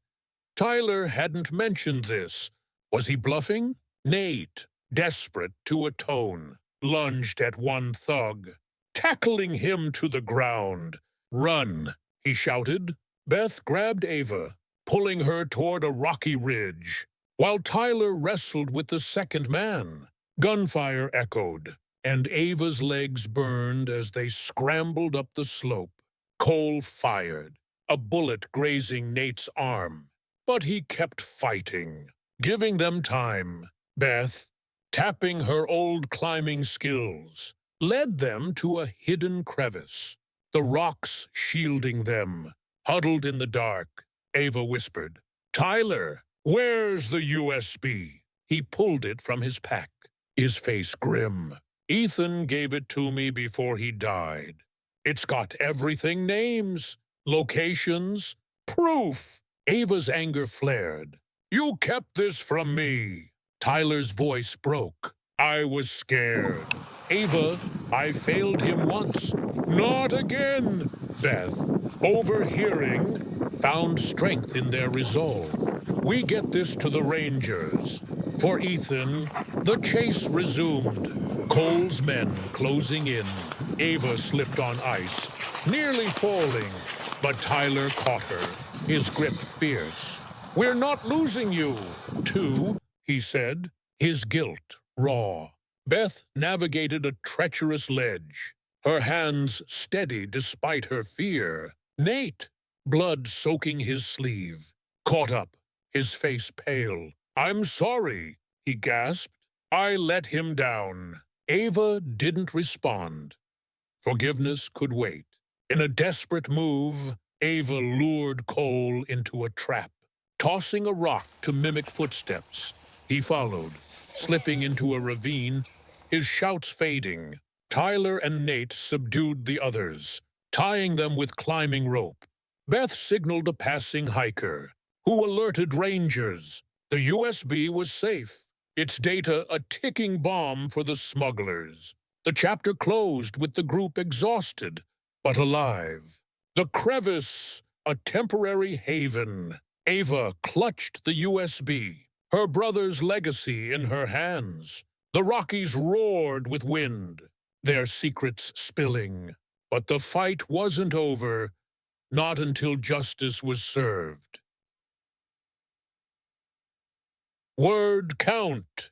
Speaker 1: Tyler hadn't mentioned this. Was he bluffing? Nate, desperate to atone, lunged at one thug, tackling him to the ground. Run, he shouted. Beth grabbed Ava, pulling her toward a rocky ridge, while Tyler wrestled with the second man. Gunfire echoed, and Ava's legs burned as they scrambled up the slope. Cole fired, a bullet grazing Nate's arm, but he kept fighting, giving them time. Beth, tapping her old climbing skills, led them to a hidden crevice, the rocks shielding them. Huddled in the dark, Ava whispered, Tyler, where's the USB? He pulled it from his pack, his face grim. Ethan gave it to me before he died. It's got everything, names, locations, proof. Ava's anger flared. You kept this from me. Tyler's voice broke. I was scared. Ava, I failed him once. Not again. Beth, overhearing, found strength in their resolve. We get this to the Rangers. For Ethan, the chase resumed. Cole's men closing in. Ava slipped on ice, nearly falling, but Tyler caught her, his grip fierce. We're not losing you. Two, he said, his guilt raw. Beth navigated a treacherous ledge, her hands steady despite her fear. Nate, blood soaking his sleeve, caught up, his face pale. I'm sorry, he gasped. I let him down. Ava didn't respond. Forgiveness could wait. In a desperate move, Ava lured Cole into a trap, tossing a rock to mimic footsteps. He followed, slipping into a ravine, his shouts fading. Tyler and Nate subdued the others, tying them with climbing rope. Beth signaled a passing hiker, who alerted rangers. The USB was safe, its data a ticking bomb for the smugglers. The chapter closed with the group exhausted, but alive. The crevice, a temporary haven. Ava clutched the USB, her brother's legacy in her hands. The Rockies roared with wind, their secrets spilling. But the fight wasn't over, not until justice was served. Word count.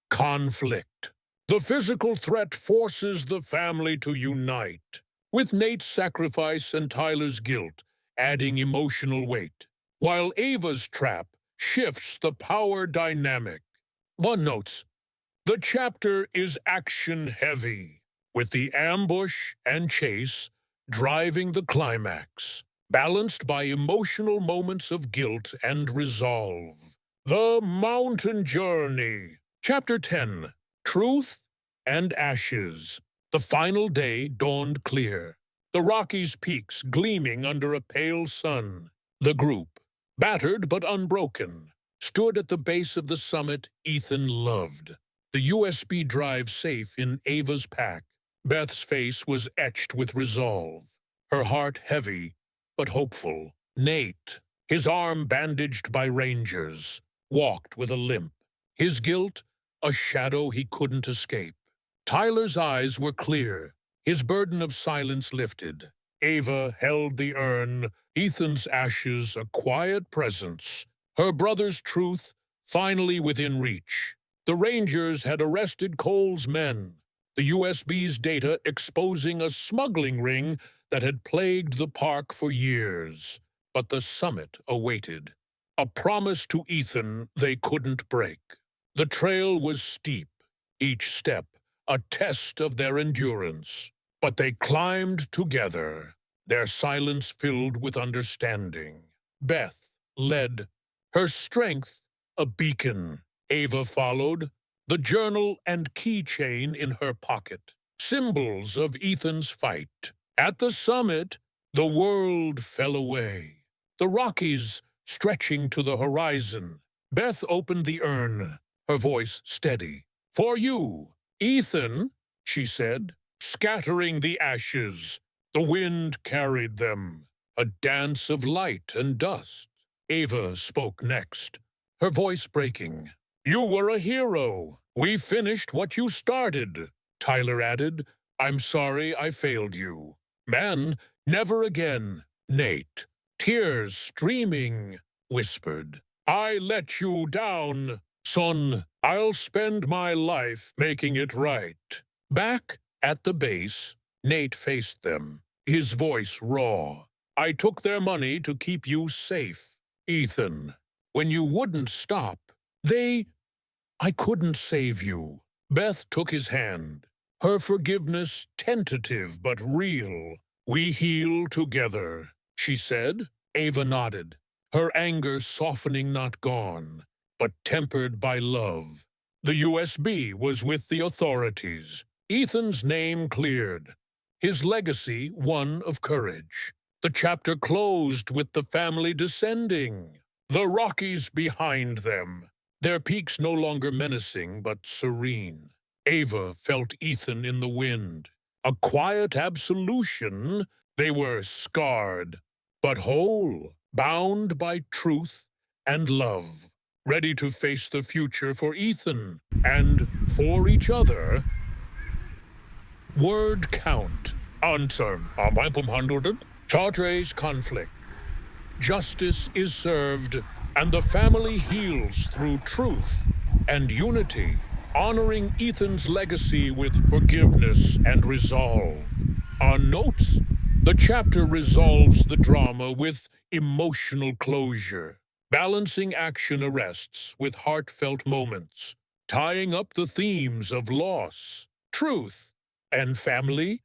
Speaker 1: Conflict. The physical threat forces the family to unite, with Nate's sacrifice and Tyler's guilt adding emotional weight, while Ava's trap shifts the power dynamic. One notes, the chapter is action-heavy, with the ambush and chase driving the climax, balanced by emotional moments of guilt and resolve. The Mountain Journey. Chapter 10. Truth and Ashes. The final day dawned clear, the Rockies' peaks gleaming under a pale sun. The group, battered but unbroken, stood at the base of the summit Ethan loved, the USB drive safe in Ava's pack. Beth's face was etched with resolve, her heart heavy but hopeful. Nate, his arm bandaged by rangers, walked with a limp, his guilt a shadow he couldn't escape. Tyler's eyes were clear, his burden of silence lifted. Ava held the urn, Ethan's ashes a quiet presence, her brother's truth finally within reach. The Rangers had arrested Cole's men, the USB's data exposing a smuggling ring that had plagued the park for years. But the summit awaited, a promise to Ethan they couldn't break. The trail was steep, each step a test of their endurance. But they climbed together, their silence filled with understanding. Beth led, her strength a beacon. Ava followed, the journal and keychain in her pocket, symbols of Ethan's fight. At the summit, the world fell away, the Rockies stretching to the horizon. Beth opened the urn, her voice steady. "For you, Ethan," she said, scattering the ashes. The wind carried them, a dance of light and dust. Ava spoke next, her voice breaking. "You were a hero. We finished what you started." Tyler added, "I'm sorry I failed you." "Man, never again." Nate, tears streaming, whispered, "I let you down. Son, I'll spend my life making it right." Back at the base, Nate faced them, his voice raw. "I took their money to keep you safe, Ethan. When you wouldn't stop, I couldn't save you." Beth took his hand, her forgiveness tentative but real. "We heal together," she said. Ava nodded, her anger softening, not gone, but tempered by love. The USB was with the authorities. Ethan's name cleared, his legacy one of courage. The chapter closed with the family descending, the Rockies behind them, their peaks no longer menacing but serene. Ava felt Ethan in the wind, a quiet absolution. They were scarred, but whole, bound by truth and love, ready to face the future for Ethan and for each other. Word count. Answer. Treacherous conflict. Justice is served, and the family heals through truth and unity, honoring Ethan's legacy with forgiveness and resolve. On notes, the chapter resolves the drama with emotional closure, balancing action arrests with heartfelt moments, tying up the themes of loss, truth, and family